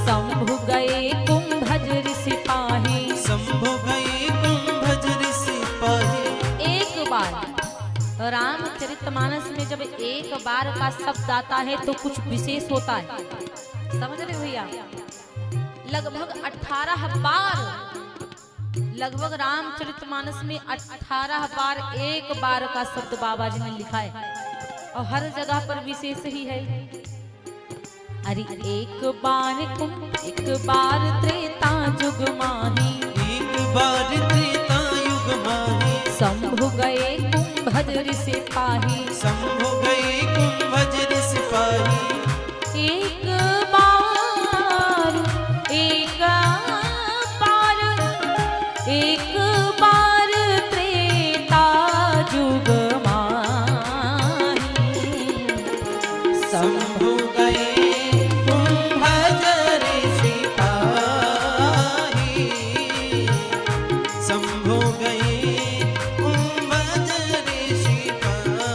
शंभु गए कुंभज ऋषि पाही, शंभु गए कुंभज ऋषि पाही। एक बार रामचरितमानस में जब एक बार का शब्द आता है तो कुछ विशेष होता है, समझ रहे भैया। लगभग 18 बार, लगभग रामचरितमानस में 18 बार एक बार का शब्द बाबा जी ने लिखा है और हर जगह पर विशेष ही है। अरे एक बार त्रेता युग माही, एक बार त्रेता युग माही। शंभु गए कुंभज ऋषि पाही, शंभु गए कुंभज ऋषि पाही। एक बार त्रेता युग माही, शंभु गए कुंभज ऋषि पाही। शंभु गए कुंभज ऋषि पाही।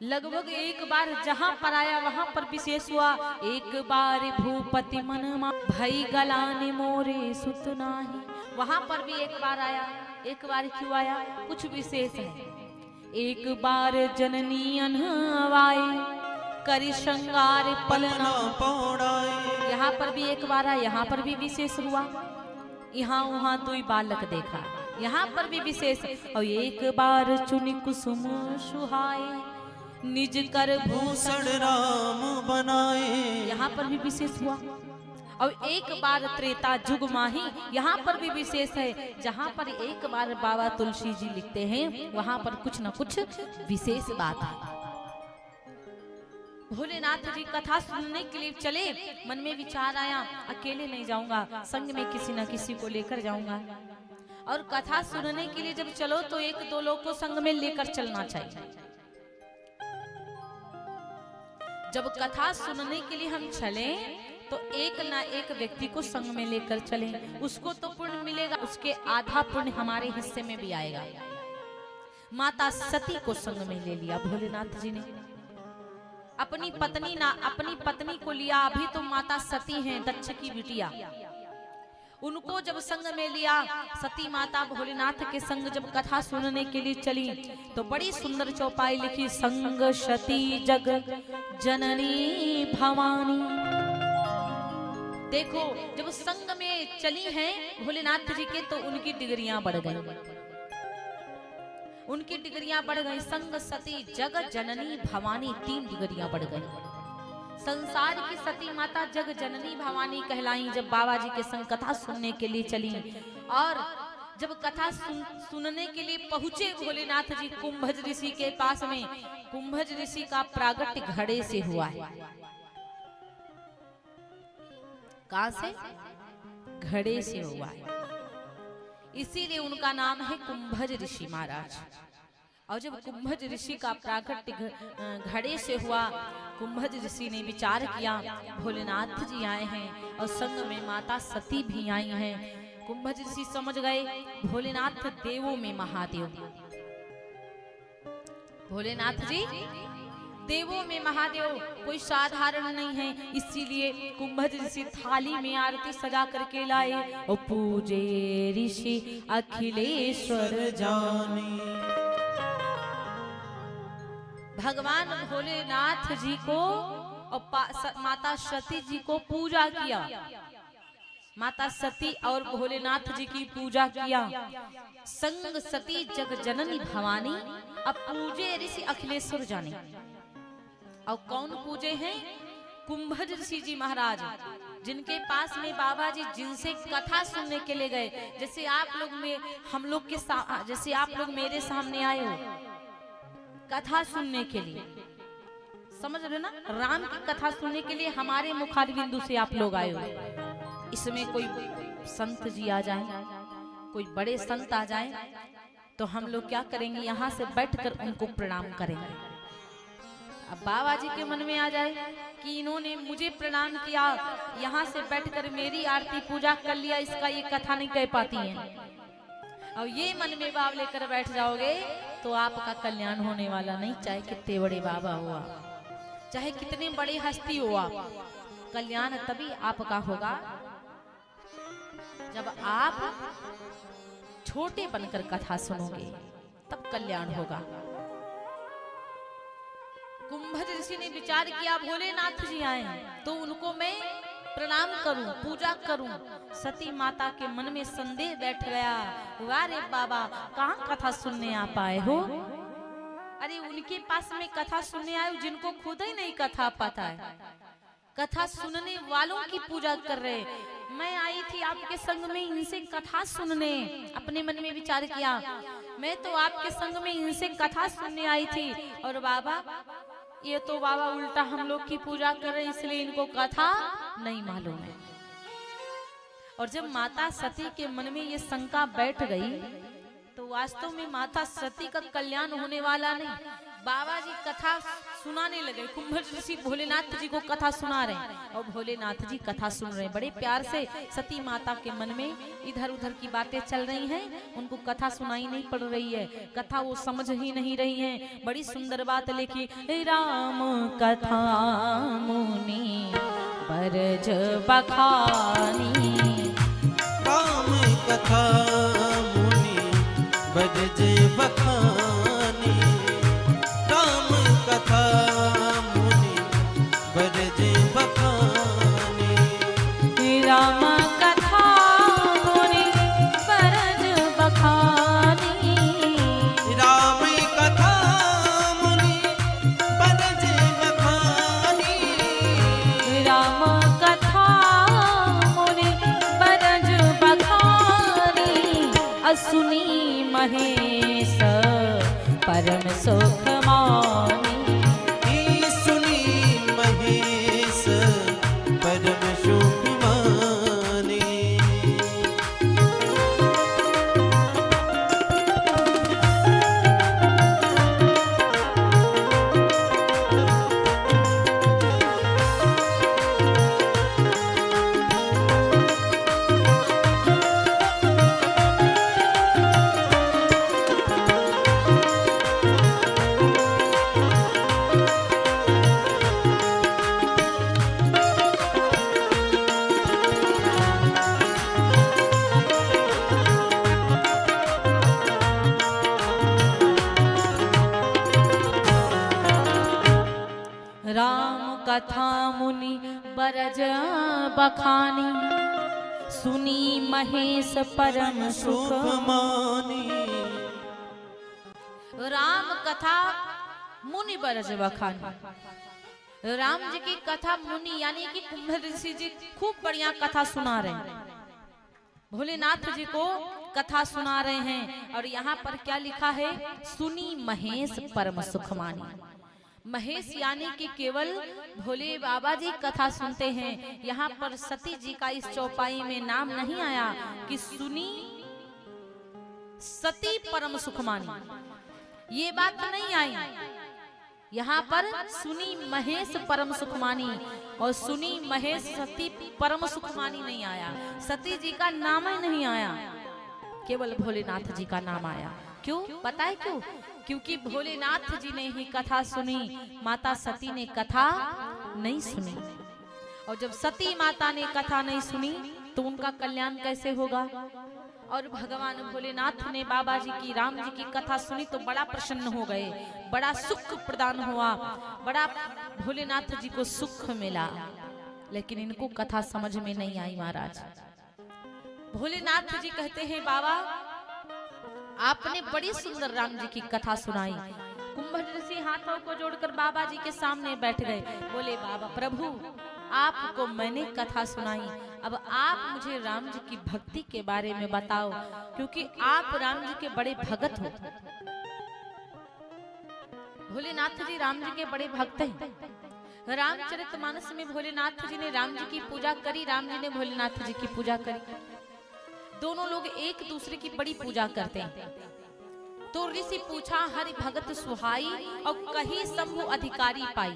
लगभग एक बार जहाँ पर आया वहाँ पर विशेष हुआ। एक बार भूपति मन भई गलाने मोरे सुत नाही, वहाँ पर भी एक बार आया। एक बार क्यों आया, कुछ विशेष है। एक बार जननी अनवाए करी श्रृंगार पलना पौड़ाए, यहाँ पर भी एक बार आया, यहाँ पर भी विशेष हुआ। यहाँ वहाँ दुई बालक देखा, यहाँ पर भी विशेष। और एक बार चुनी कुसुम सुहाए निज कर भूषण राम बनाए, यहाँ पर भी विशेष हुआ। और एक बार त्रेता युग माही, यहाँ पर भी विशेष है। जहाँ पर एक बार बाबा तुलसी जी लिखते हैं वहाँ पर कुछ न कुछ विशेष बात है। भोलेनाथ जी कथा सुनने के लिए चले, मन में विचार आया अकेले नहीं जाऊंगा, संग में किसी न किसी को लेकर जाऊंगा। और कथा सुनने के लिए जब चलो तो एक दो लोग को संग में लेकर चलना चाहिए। जब कथा सुनने के लिए हम चले तो एक ना एक व्यक्ति को संग में लेकर चले, उसको तो पुण्य मिलेगा, उसके आधा पुण्य हमारे हिस्से में भी आएगा। माता सती को संग में ले लिया भोलेनाथ जी ने, अपनी पत्नी को लिया। अभी तो माता सती हैं, दक्ष की बिटिया, उनको जब संग में लिया, सती माता भोलेनाथ के संग जब कथा सुनने के लिए चली तो बड़ी सुंदर चौपाई लिखी, संग सती जग जननी भवानी। देखो जब संग में चली हैं भोलेनाथ जी के तो उनकी डिग्रियां बढ़ गई, उनकी डिग्रियां बढ़ गई। संग सती जग जननी भवानी, 3 डिग्रियां बढ़ गई। संसार की सती माता जग जननी भवानी कहलाई जब बाबा जी के संग कथा सुनने के लिए चली। और जब कथा सुनने के लिए पहुंचे भोलेनाथ जी कुंभज ऋषि के पास में, कुंभज ऋषि का प्रागट्य घड़े से हुआ है। कहां से? घड़े से हुआ है, इसीलिए उनका नाम है कुंभज ऋषि महाराज। और जब कुंभज ऋषि का प्रागट्य घड़े से हुआ, कुंभज ऋषि ने विचार किया भोलेनाथ जी आए हैं और संग में माता सती भी आई हैं। कुंभज ऋषि समझ गए भोलेनाथ देवों में महादेव, भोलेनाथ जी देवों में महादेव कोई साधारण नहीं है। इसीलिए कुंभज ऋषि थाली में आरती सजा करके लाए और पूजे ऋषि अखिलेश्वर जाने। भगवान भोलेनाथ जी को और माता सती जी को पूजा किया, माता सती और भोलेनाथ जी की पूजा किया। संग सती जग जननी भवानी, अब पूजे ऋषि अखिलेश्वर जाने। और कौन पूजे हैं? कुंभज ऋषि जी महाराज। जिनके पास में बाबा जी जिनसे कथा सुनने के लिए गए, जैसे आप लोग में हम लोग के जैसे आप लोग मेरे सामने आए हो कथा सुनने के लिए, समझ रहे ना, राम की कथा सुनने के लिए हमारे मुखार बिंदु से आप लोग आए हो। इसमें कोई संत जी आ जाए, कोई बड़े संत आ जाए, तो हम लोग क्या करेंगे, यहाँ से बैठकर उनको प्रणाम करेंगे। अब बाबा जी के मन में आ जाए कि इन्होंने मुझे प्रणाम किया, यहाँ से बैठकर मेरी आरती पूजा कर लिया, इसका ये कथा नहीं कह पाती हैं, और ये मन में भाव लेकर बैठ जाओगे तो आपका कल्याण होने वाला नहीं। चाहे कितने बड़े बाबा हो आप, चाहे कितने बड़े हस्ती हो आप, कल्याण तभी आपका होगा जब आप छोटे बनकर कथा सुनोगे, तब कल्याण होगा। कुंभज ऋषि ने विचार किया भोलेनाथ जी आए तो उनको मैं प्रणाम करूं, पूजा करूं। सती माता के मन में संदेह बैठ गया, वारे बाबा कहाँ कथा सुनने आ पाए हो? अरे उनके पास में कथा सुनने आए जिनको खुद ही नहीं कथा पता है, कथा सुनने वालों की पूजा कर रहे। मैं आई थी आपके संग में इनसे कथा सुनने, अपने मन में विचार किया मैं तो आपके संग में इनसे कथा सुनने आई थी, और बाबा ये तो बाबा उल्टा हम लोग की पूजा कर रहे, इसलिए इनको कथा नहीं मालूम है। और जब माता सती के मन में ये शंका बैठ गई तो वास्तव में माता सती का कल्याण होने वाला नहीं। बाबा जी कथा सुनाने लगे, कुंभज ऋषि भोलेनाथ जी को कथा सुना रहे हैं और भोलेनाथ जी कथा सुन रहे हैं बड़े प्यार से। सती माता के मन में इधर उधर की बातें चल रही हैं, उनको कथा सुनाई नहीं पड़ रही है, कथा वो समझ ही नहीं रही हैं। बड़ी सुंदर बात लिखी, राम कथा मुनि बरज बखानी, राम कथा मुनि बरज बखानी, राम कथा मुनि बरज बखानी, राम कथा मुनि बरज बखानी, राम कथा मुनि बरज बखानी, राम कथा मुनि बरज बखानी, असुनी महेश परम सुख मानी, सुनी महेश परम सुख मानी। राम कथा मुनि बरज बखानी, सुनी महेश परम सुख मानी, राम कथा मुनि बरज बखानी। राम जी की कथा मुनि यानी कि कुंभज ऋषि जी खूब बढ़िया कथा सुना रहे हैं, भोलेनाथ जी को कथा सुना रहे हैं। और यहाँ पर क्या लिखा है, सुनी महेश परम सुख मानी। महेश यानी कि केवल भोले बाबा जी कथा सुनते हैं। यहाँ पर सती जी का इस चौपाई में नाम नहीं आया कि सुनी सती परम सुख मानी, ये बात नहीं आई। यहाँ पर सुनी महेश परम सुख मानी और सुनी महेश सती परम सुख मानी नहीं आया, सती जी का नाम ही नहीं आया, केवल भोलेनाथ जी का नाम आया। क्यों पता है क्यों? क्योंकि भोलेनाथ जी ने ही कथा सुनी, माता सती ने कथा नहीं सुनी। और जब सती माता ने कथा नहीं सुनी तो उनका कल्याण कैसे होगा? और भगवान भोलेनाथ ने बाबा जी की, राम जी की कथा सुनी तो बड़ा प्रसन्न हो गए, बड़ा सुख प्रदान हुआ, बड़ा भोलेनाथ जी को सुख मिला। लेकिन इनको कथा समझ में नहीं आई महाराज। भोलेनाथ जी कहते हैं बाबा आपने बड़ी सुंदर राम जी की कथा सुनाई। कुंभज ऋषि हाथों को जोड़कर बाबा जी के सामने बैठ गए, बोले बाबा प्रभु आपको मैंने कथा सुनाई, अब आप मुझे राम जी की भक्ति के बारे में बताओ, क्योंकि आप राम जी के बड़े भगत हो। भोलेनाथ जी राम जी के बड़े भक्त हैं। रामचरितमानस में भोलेनाथ जी ने राम जी की पूजा करी, राम जी ने भोलेनाथ जी की पूजा करी। दोनों लोग एक दूसरे की बड़ी पूजा करते हैं। तो ऋषि पूछा हरि भगत सुहाई और कही शंभु अधिकारी पाई।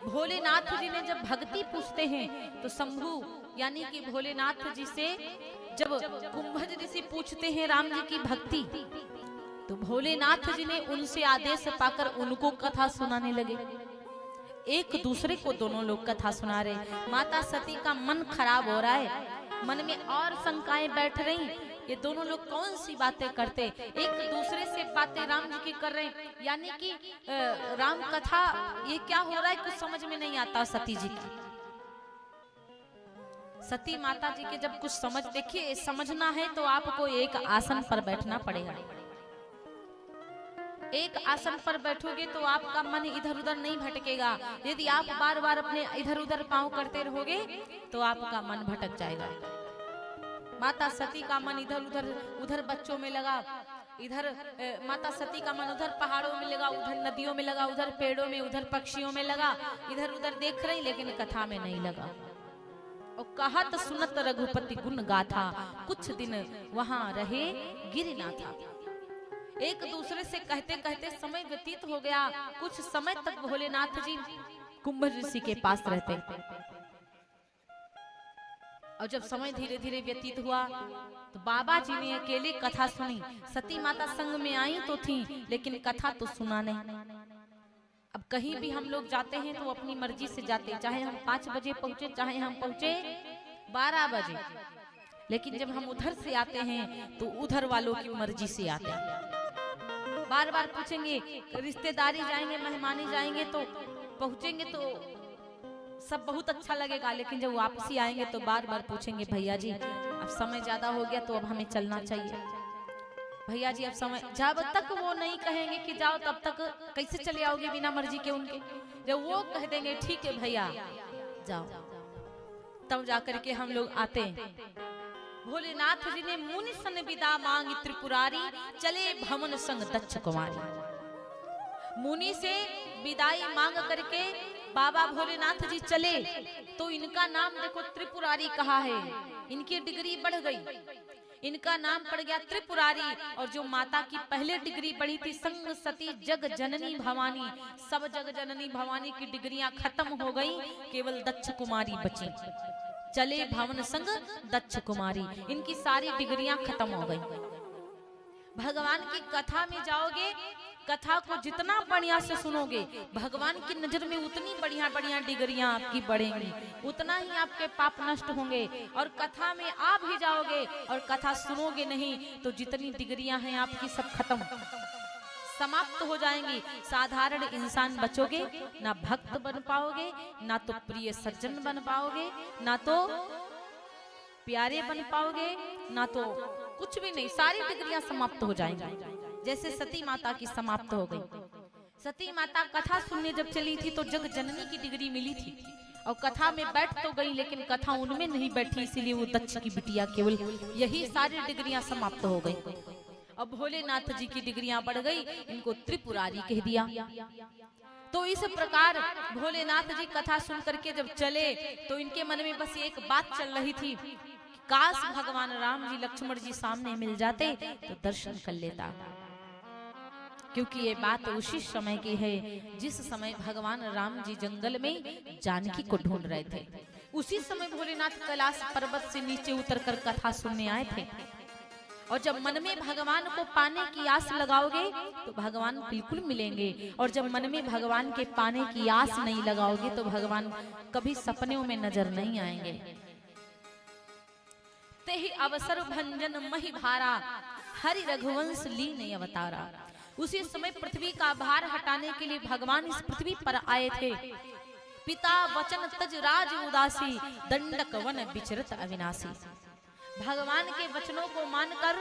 भोलेनाथ जी ने जब भक्ति पूछते हैं तो शंभु यानी कि भोलेनाथ जी से जब कुंभज ऋषि पूछते हैं राम जी की भक्ति, तो भोलेनाथ जी ने उनसे आदेश पाकर उनको कथा सुनाने लगे। एक दूसरे को दोनों लोग कथा सुना रहे। माता सती का मन खराब हो रहा है, मन में और शंकाएं बैठ रही। ये दोनों लोग कौन सी बातें करते, एक दूसरे से बातें राम जी की कर रहे हैं, यानी कि राम कथा ये क्या हो रहा है कुछ समझ में नहीं आता। सती जी की, सती माता जी के जब कुछ समझ, देखिए समझना है तो आपको एक आसन पर बैठना पड़ेगा। एक आसन पर बैठोगे तो आपका मन इधर उधर नहीं भटकेगा। यदि आप बार बार अपने इधर उधर पांव करते रहोगे तो आपका मन भटक जाएगा। माता सती का मन इधर उधर, उधर बच्चों में लगा, इधर माता सती का मन उधर पहाड़ों में लगा, उधर नदियों में लगा, उधर पेड़ों में, उधर पक्षियों में लगा, इधर उधर देख रही लेकिन कथा में नहीं लगा। और कहत सुनत रघुपति गुण गाथा, कुछ दिन वहां रहे गिरिनाथा। एक दूसरे से कहते कहते समय व्यतीत हो गया। कुछ समय तक भोलेनाथ जी कुंभज ऋषि के पास रहते। और जब समय धीरे धीरे व्यतीत हुआ तो बाबा जी ने अकेले कथा सुनी। सती माता संग में आई तो थी लेकिन कथा तो सुना नहीं। अब कहीं भी हम लोग जाते हैं तो अपनी मर्जी से जाते, चाहे हम 5 बजे पहुंचे, चाहे हम पहुंचे 12 बजे, लेकिन जब हम उधर से आते हैं तो उधर वालों की मर्जी से आते हैं। बार बार पूछेंगे, रिश्तेदारी जाएंगे, मेहमानी जाएंगे तो पहुंचेंगे तो सब बहुत अच्छा लगेगा, लेकिन जब वापसी आएंगे तो बार बार पूछेंगे भैया जी अब समय ज्यादा हो गया तो अब हमें चलना चाहिए। भैया जी अब समय, जब तक वो नहीं कहेंगे कि जाओ तब तक कैसे चले आओगे बिना मर्जी के उनके। जब वो कह देंगे ठीक है भैया जाओ, तब जाकर के हम लोग आते हैं। भोलेनाथ जी ने मुनि सन विदा मांगी त्रिपुरारी, चले भवन संग दक्ष कुमारी। मुनि से विदाई मांग करके बाबा भोलेनाथ जी चले तो इनका नाम देखो त्रिपुरारी कहा है, इनकी डिग्री बढ़ गई, इनका नाम पड़ गया त्रिपुरारी। और जो माता की पहले डिग्री बढ़ी थी संग सती जग जननी भवानी, सब जग जननी भवानी की डिग्रियां खत्म हो गई, केवल दक्ष कुमारी बची। चले भवन संग दक्ष कुमारी, इनकी सारी डिग्रियां खत्म हो गई। भगवान की कथा में जाओगे, कथा को जितना बढ़िया से सुनोगे, भगवान की नजर में उतनी बढ़िया बढ़िया डिग्रियां आपकी बढ़ेंगी, उतना ही आपके पाप नष्ट होंगे। और कथा में आ भी जाओगे और कथा सुनोगे नहीं तो जितनी डिग्रियां हैं आपकी सब खत्म, समाप्त हो जाएंगी। साधारण इंसान बचोगे, ना भक्त बन पाओगे, ना तो प्रिय सज्जन बन पाओगे, ना तो प्यारे बन पाओगे, ना तो कुछ भी नहीं, सारी डिग्रियां समाप्त हो जाएंगी। जैसे सती माता की समाप्त हो गई। सती माता कथा सुनने जब चली थी तो जग जननी की डिग्री मिली थी और कथा में बैठ तो गई लेकिन कथा उनमें नहीं बैठी, इसीलिए वो दक्ष की बिटिया केवल यही सारी डिग्रियां समाप्त हो गई। अब भोलेनाथ जी की डिग्रियां बढ़ गई, इनको त्रिपुरारी कह दिया। तो इस प्रकार भोलेनाथ जी कथा सुन करके जब चले तो इनके मन में बस एक बात चल रही थी, काश भगवान राम जी लक्ष्मण जी सामने मिल जाते तो दर्शन कर लेता। क्योंकि ये बात उसी समय की है जिस समय भगवान राम जी जंगल में जानकी को ढूंढ रहे थे। उसी समय भोलेनाथ कैलाश पर्वत से नीचे उतरकर कथा सुनने आए थे। और जब मन में भगवान को पाने की आस लगाओगे तो भगवान बिल्कुल मिलेंगे, और जब मन में भगवान के पाने की आस नहीं लगाओगे तो भगवान कभी सपनों में नजर नहीं आएंगे। ते ही अवसर भंजन मही भारा, हरि रघुवंश लीन अवतारा। उसी समय पृथ्वी का भार हटाने के लिए भगवान इस पृथ्वी पर आए थे। पिता वचन तज राज उदासी, दंडक वन विचरत अविनाशी। भगवान के वचनों को मानकर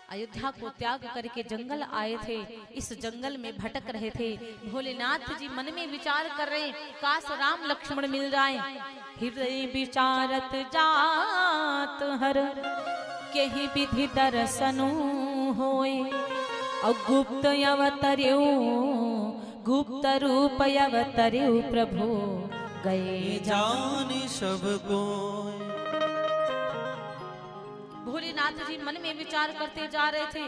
अयोध्या को त्याग करके जंगल आए थे। इस जंगल में भटक रहे थे। भोलेनाथ जी मन में विचार कर रहे, काश राम लक्ष्मण मिल जाएं। हृदय विचारत जात हर केहि विधि दर्शनु होए। और गुप्त अवतर्यो गुप्त रूप अवतर्यो प्रभु गए जाने सबको। भोलेनाथ जी मन में विचार करते जा रहे थे,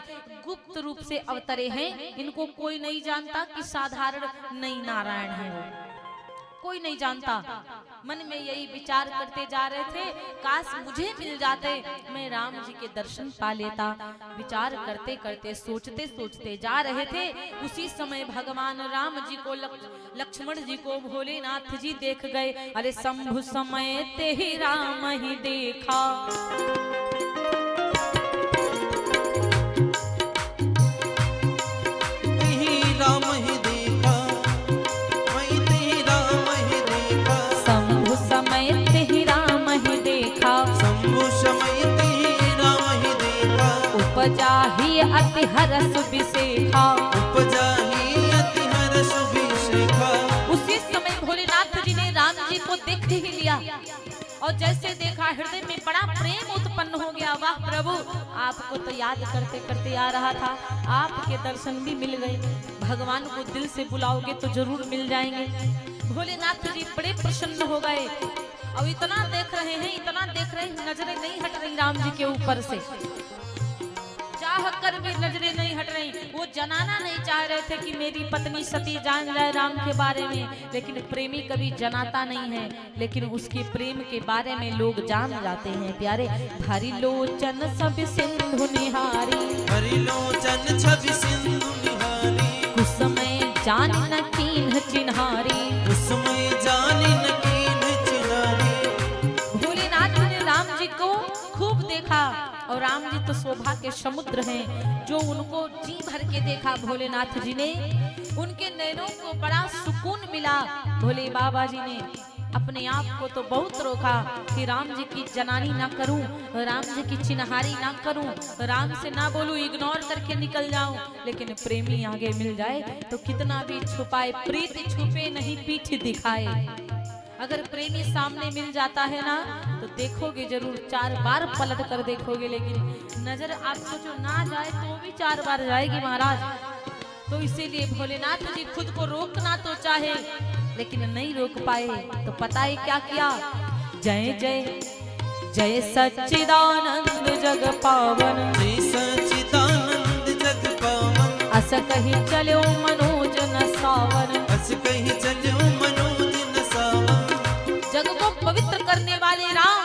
गुप्त रूप से अवतरे हैं, इनको कोई नहीं जानता कि साधारण नहीं नारायण है, वो कोई नहीं जानता। मन में यही विचार करते जा रहे थे, काश मुझे मिल जाते, मैं राम जी के दर्शन पा लेता। विचार करते करते सोचते सोचते जा रहे थे। उसी समय भगवान राम जी को लक्ष्मण जी को भोलेनाथ जी देख गए। अरे शंभु समय ते ही राम ही देखा। उपजा ही अति हरस विशेखा। उपजा ही अति हरस विशेखा। उसी समय भोलेनाथ जी ने राम जी को देख ही लिया और जैसे देखा हृदय में बड़ा प्रेम उत्पन्न हो गया। वाह प्रभु, आपको तो याद करते करते आ रहा था, आपके दर्शन भी मिल गए। भगवान को दिल से बुलाओगे तो जरूर मिल जाएंगे। भोलेनाथ जी बड़े प्रसन्न हो गए और इतना देख रहे हैं, इतना देख रहे हैं, नजरें नहीं हट रही राम जी के ऊपर से। चाह कर भी नजरें नहीं हट रही। वो जनाना नहीं चाह रहे थे कि मेरी पत्नी सती जान जाए राम के बारे में, लेकिन प्रेमी कभी जनाता नहीं है, लेकिन उसके प्रेम के बारे में लोग जान जाते हैं। प्यारे हरि लोचन सब सिंधु निहारी। हरि लोचन छवि सिंधु निहारी। कुसुमय जान न कीन्ह चिन्हारी। कुसुमय जान न कीन्ह चिन्हारी। भोलेनाथ ने राम जी को खूब देखा और राम जी तो शोभा के समुद्र हैं, जो उनको जी भर के देखा भोलेनाथ जी ने। उनके नैनों को बड़ा सुकून मिला। भोले बाबा जी ने अपने आप को तो बहुत रोका कि राम जी की जनानी ना करूं, राम जी की चिन्हारी ना करूं, राम से ना बोलूं, इग्नोर करके निकल जाऊं। लेकिन प्रेमी आगे मिल जाए तो कितना भी छुपाए, प्रीति छुपे नहीं पीठ दिखाए। अगर प्रेमी सामने मिल जाता है ना तो देखोगे जरूर, 4 बार पलट कर देखोगे, लेकिन नजर आप सोचो ना जाए तो भी 4 बार जाएगी महाराज। तो इसीलिए भोलेनाथ जी खुद को रोकना तो चाहे लेकिन नहीं रोक पाए, तो पता है क्या किया। जय जय जय सच्चिदानंद जग पावन। जय सच्चिदानंद जग पावन। अस कही चलो मनोज न सावन। अस कही चलो मनोज न सावन। जग को पवित्र करने वाले राम,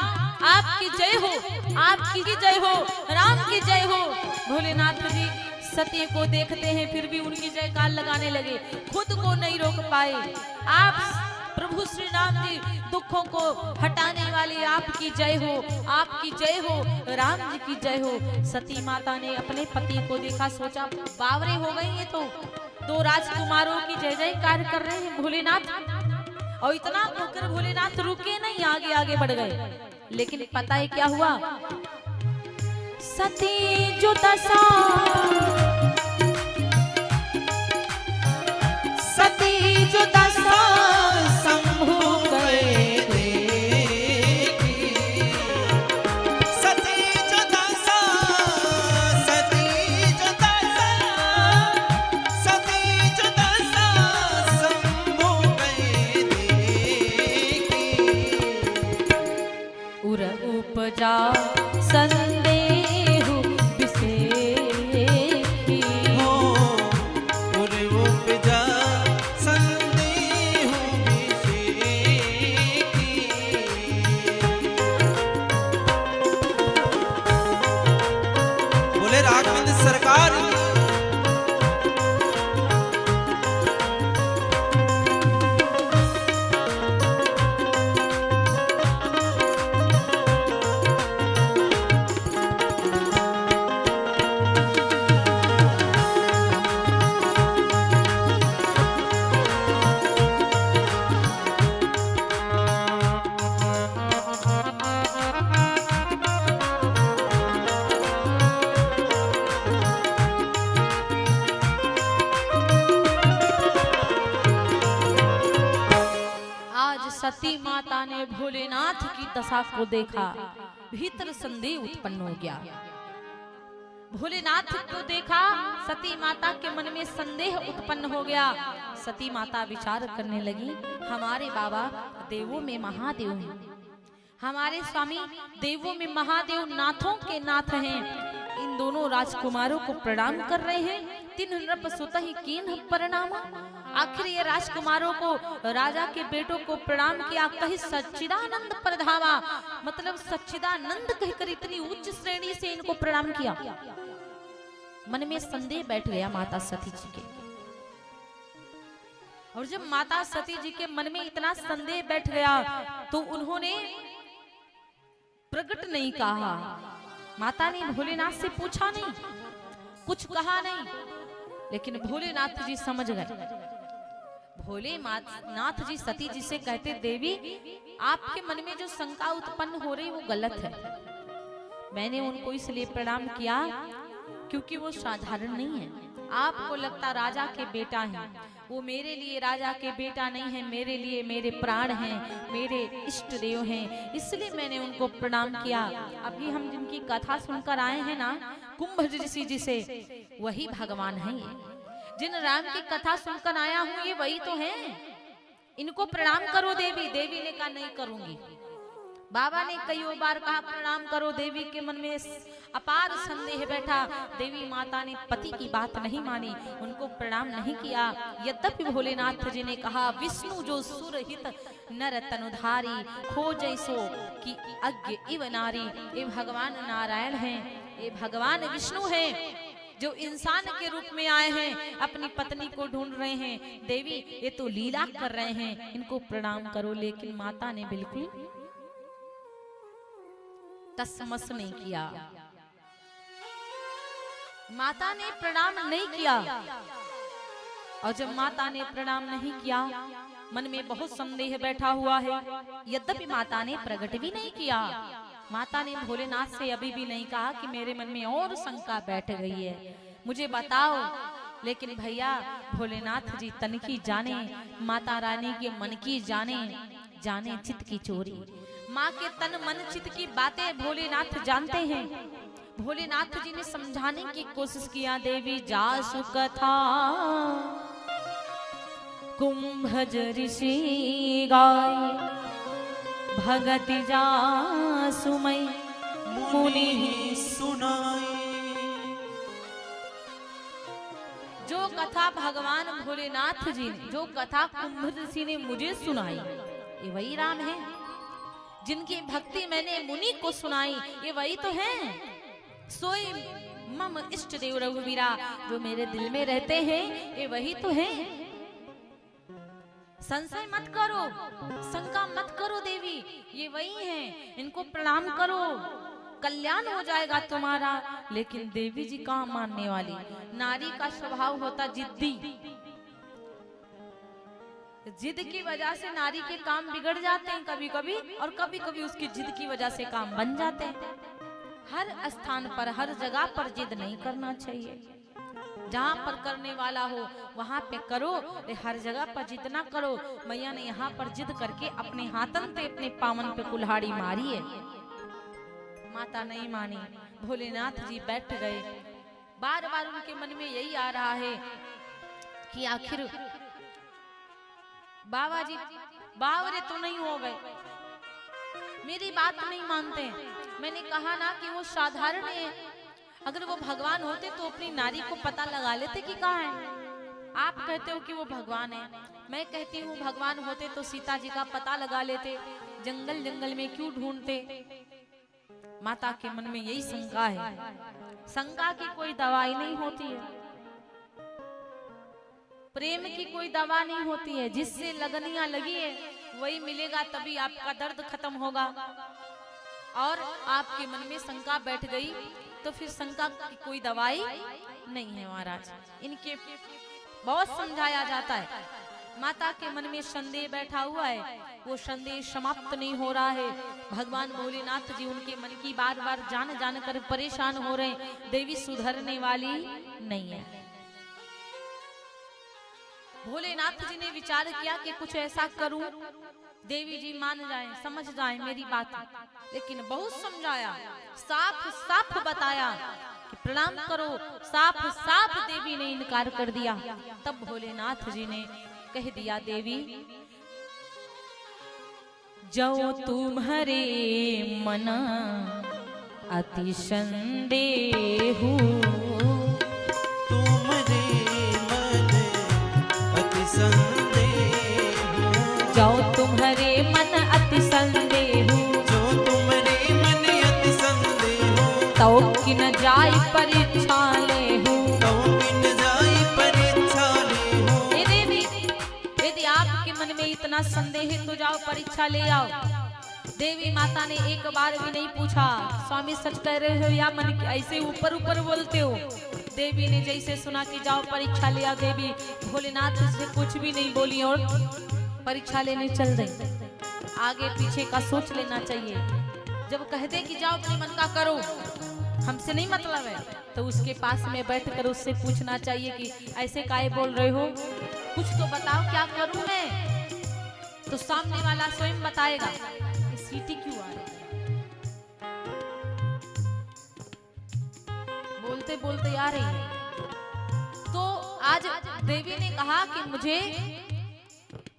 आपकी जय हो, आपकी ही जय हो, राम की जय हो। भोलेनाथ जी सती को देखते हैं फिर भी उनकी जयकार लगाने लगे, खुद को नहीं रोक पाए। आप प्रभु श्री राम जी दुखों को हटाने वाले, आपकी जय हो, आपकी जय हो, राम जी की जय हो। सती माता ने अपने पति को देखा, सोचा बावरे हो गई ये तो, 2 राजकुमारों की जय जयकार कर रहे हैं भोलेनाथ। और इतना होकर भोलेनाथ रुके नहीं, आगे आगे बढ़ गए। लेकिन पता है क्या हुआ। सती जो दशा, सती जो दशा शंभु गए देखी। सती जो दशा, सती जो दशा, सती जो दशा शंभु गए देखी। उर उपजा संदेहु विषेखी। हो उर उपजा संदेहु विषेखी। बोले राघवेंद्र सरकार की। सती माता ने भोलेनाथ की दशा को देखा, भीतर संदेह उत्पन्न हो गया। भोलेनाथ को देखा, सती माता के मन में संदेह उत्पन्न हो गया। सती माता विचार करने लगी, हमारे बाबा देवों में महादेव हैं, हमारे स्वामी देवों में महादेव नाथों के नाथ हैं। इन दोनों राजकुमारों को प्रणाम कर रहे हैं। तीन नृप सुत ही कीन प्रणाम। आखिर ये राजकुमारों को, राजा के बेटों को प्रणाम किया। कहीं सच्चिदानंद प्रधावा, मतलब सच्चिदानंद कहकर इतनी उच्च श्रेणी से इनको प्रणाम किया। मन में संदेह बैठ गया माता सती जी के। और जब माता सती जी के मन में इतना संदेह बैठ गया तो उन्होंने प्रकट नहीं कहा। माता ने भोलेनाथ से पूछा नहीं, कुछ कहा नहीं, लेकिन भोलेनाथ जी समझ गए। भोलेनाथ जी सती जी से कहते, देवी आपके मन में जो शंका उत्पन्न हो रही वो गलत है। मैंने उनको इसलिए प्रणाम किया क्योंकि वो साधारण नहीं है। आपको लगता राजा के बेटा हैं, वो मेरे लिए राजा के बेटा नहीं है, मेरे लिए मेरे प्राण हैं, मेरे इष्ट देव हैं, इसलिए मैंने उनको प्रणाम किया। अभी हम जिनकी कथा सुनकर आए हैं ना कुंभ ऋषि जी से, वही भगवान हैं। ये जिन राम की कथा सुनकर आया हूँ ये वही तो हैं। इनको प्रणाम करो देवी। देवी ने कहा नहीं करूंगी। बाबा ने कई बार कहा प्रणाम करो, देवी के मन में अपार संदेह बैठा। देवी माता ने पति की बात नहीं मानी, उनको प्रणाम नहीं किया। यद्यपि भोलेनाथ जी ने कहा, विष्णु जो सुरहित नर तनुधारी, खोजै सो कि अज्ञ इव नारी। ये भगवान नारायण हैं, ये भगवान विष्णु हैं जो इंसान के रूप में आए हैं, अपनी पत्नी को ढूंढ रहे हैं। देवी ये तो लीला कर रहे हैं, इनको प्रणाम करो। लेकिन माता ने बिल्कुल तसमस नहीं किया। माता ने प्रणाम नहीं किया। और जब माता ने प्रणाम नहीं किया, मन में बहुत संदेह बैठा हुआ है। यद्यपि माता ने प्रकट भी नहीं किया। माता ने भोलेनाथ से अभी भी नहीं कहा कि मेरे मन में और शंका बैठ गई है, मुझे बताओ। लेकिन भैया भोलेनाथ जी तन की जाने, माता रानी के मन की जाने, जाने चित्त की चोरी। माँ के तन मन चित्त की बातें भोलेनाथ जानते हैं। भोलेनाथ जी ने समझाने की कोशिश किया, देवी जासु कथा कुंभज ऋषि गाय, भगति जासु मई मुनि सुनाई। जो कथा भगवान भोलेनाथ जी ने, जो कथा कुंभ ऋषि ने मुझे सुनाई, ये वही राम है। जिनकी भक्ति मैंने मुनि को सुनाई, ये वही तो हैं। सोई मम इष्ट देव रघुवीरा, जो मेरे दिल में रहते हैं, ये वही तो हैं। संशय मत करो, शंका मत करो देवी, ये वही हैं। इनको प्रणाम करो, कल्याण हो जाएगा तुम्हारा। लेकिन देवी जी कहाँ मानने वाली। नारी का स्वभाव होता जिद्दी। जिद की वजह से नारी के काम बिगड़ जाते हैं कभी कभी, और कभी कभी उसकी जिद की वजह से काम बन जाते हैं। हर स्थान पर, हर जगह पर जिद नहीं करना चाहिए। जहाँ पर करने वाला हो वहाँ पे करो, हर जगह पर जिद ना करो। मैया ने यहाँ पर जिद करके अपने हाथन पे, अपने पावन पे कुल्हाड़ी मारी है। माता नहीं मानी, भोलेनाथ जी बैठ गए। बार बार उनके मन में यही आ रहा है कि आखिर बाबा जी बावरे तो नहीं हो गए, मेरी बात नहीं मानते। मैंने कहा ना कि वो साधारण है। अगर वो भगवान होते तो अपनी नारी को पता लगा लेते कि कहाँ है। आप कहते हो कि वो भगवान है, मैं कहती हूँ भगवान होते तो सीता जी का पता लगा लेते, जंगल जंगल में क्यों ढूंढते। माता के मन में यही शंका है। शंका की कोई दवाई नहीं होती है, प्रेम की कोई दवा नहीं होती है। जिससे लगनियां लगी है वही मिलेगा, तभी आपका दर्द खत्म होगा। और आपके मन में शंका बैठ गई तो फिर शंका की कोई दवाई नहीं है महाराज। इनके बहुत समझाया जाता है। माता के मन में संदेह बैठा हुआ है, वो संदेह समाप्त नहीं हो रहा है। भगवान भोलेनाथ जी उनके मन की बार बार जान जान कर परेशान हो रहे हैं। देवी सुधरने वाली नहीं है। भोलेनाथ जी ने विचार किया कि कुछ ऐसा करूं देवी जी मान जाए, समझ जाए मेरी बात, लेकिन बहुत समझाया, साफ साफ बताया कि प्रणाम करो, साफ साफ देवी ने इनकार कर दिया। तब भोलेनाथ जी ने कह दिया, देवी जो तुम्हारे मन अति संदेहु, तुम्हारे मन अति संदेहु, जो तुम्हारे मन अति संदेहु, जो तुम्हारे मन अति संदेहु, तो किन जाय परीक्षा लेहु, तो किन जाय परीक्षा लेहु। हे देवी, यदि आपके मन में इतना संदेह है तो जाओ परीक्षा ले आओ। देवी माता ने एक बार भी नहीं पूछा, स्वामी सच कह रहे हो या मन ऐसे ऊपर ऊपर बोलते हो। देवी ने जैसे सुना कि जाओ परीक्षा ले आओ, देवी भोलेनाथ से कुछ भी नहीं बोली और परीक्षा लेने चल रही। आगे पीछे का सोच लेना चाहिए। जब कह दे कि जाओ अपने मन का करो, हमसे नहीं मतलब है, तो उसके पास में बैठकर उससे पूछना चाहिए कि ऐसे काहे बोल रहे हो, कुछ तो बताओ क्या करूं मैं। तो सामने वाला स्वयं बताएगा। सीटी क्यों आ रही है? बोलते बोलते आ रही है। तो आज देवी ने कहा कि मुझे,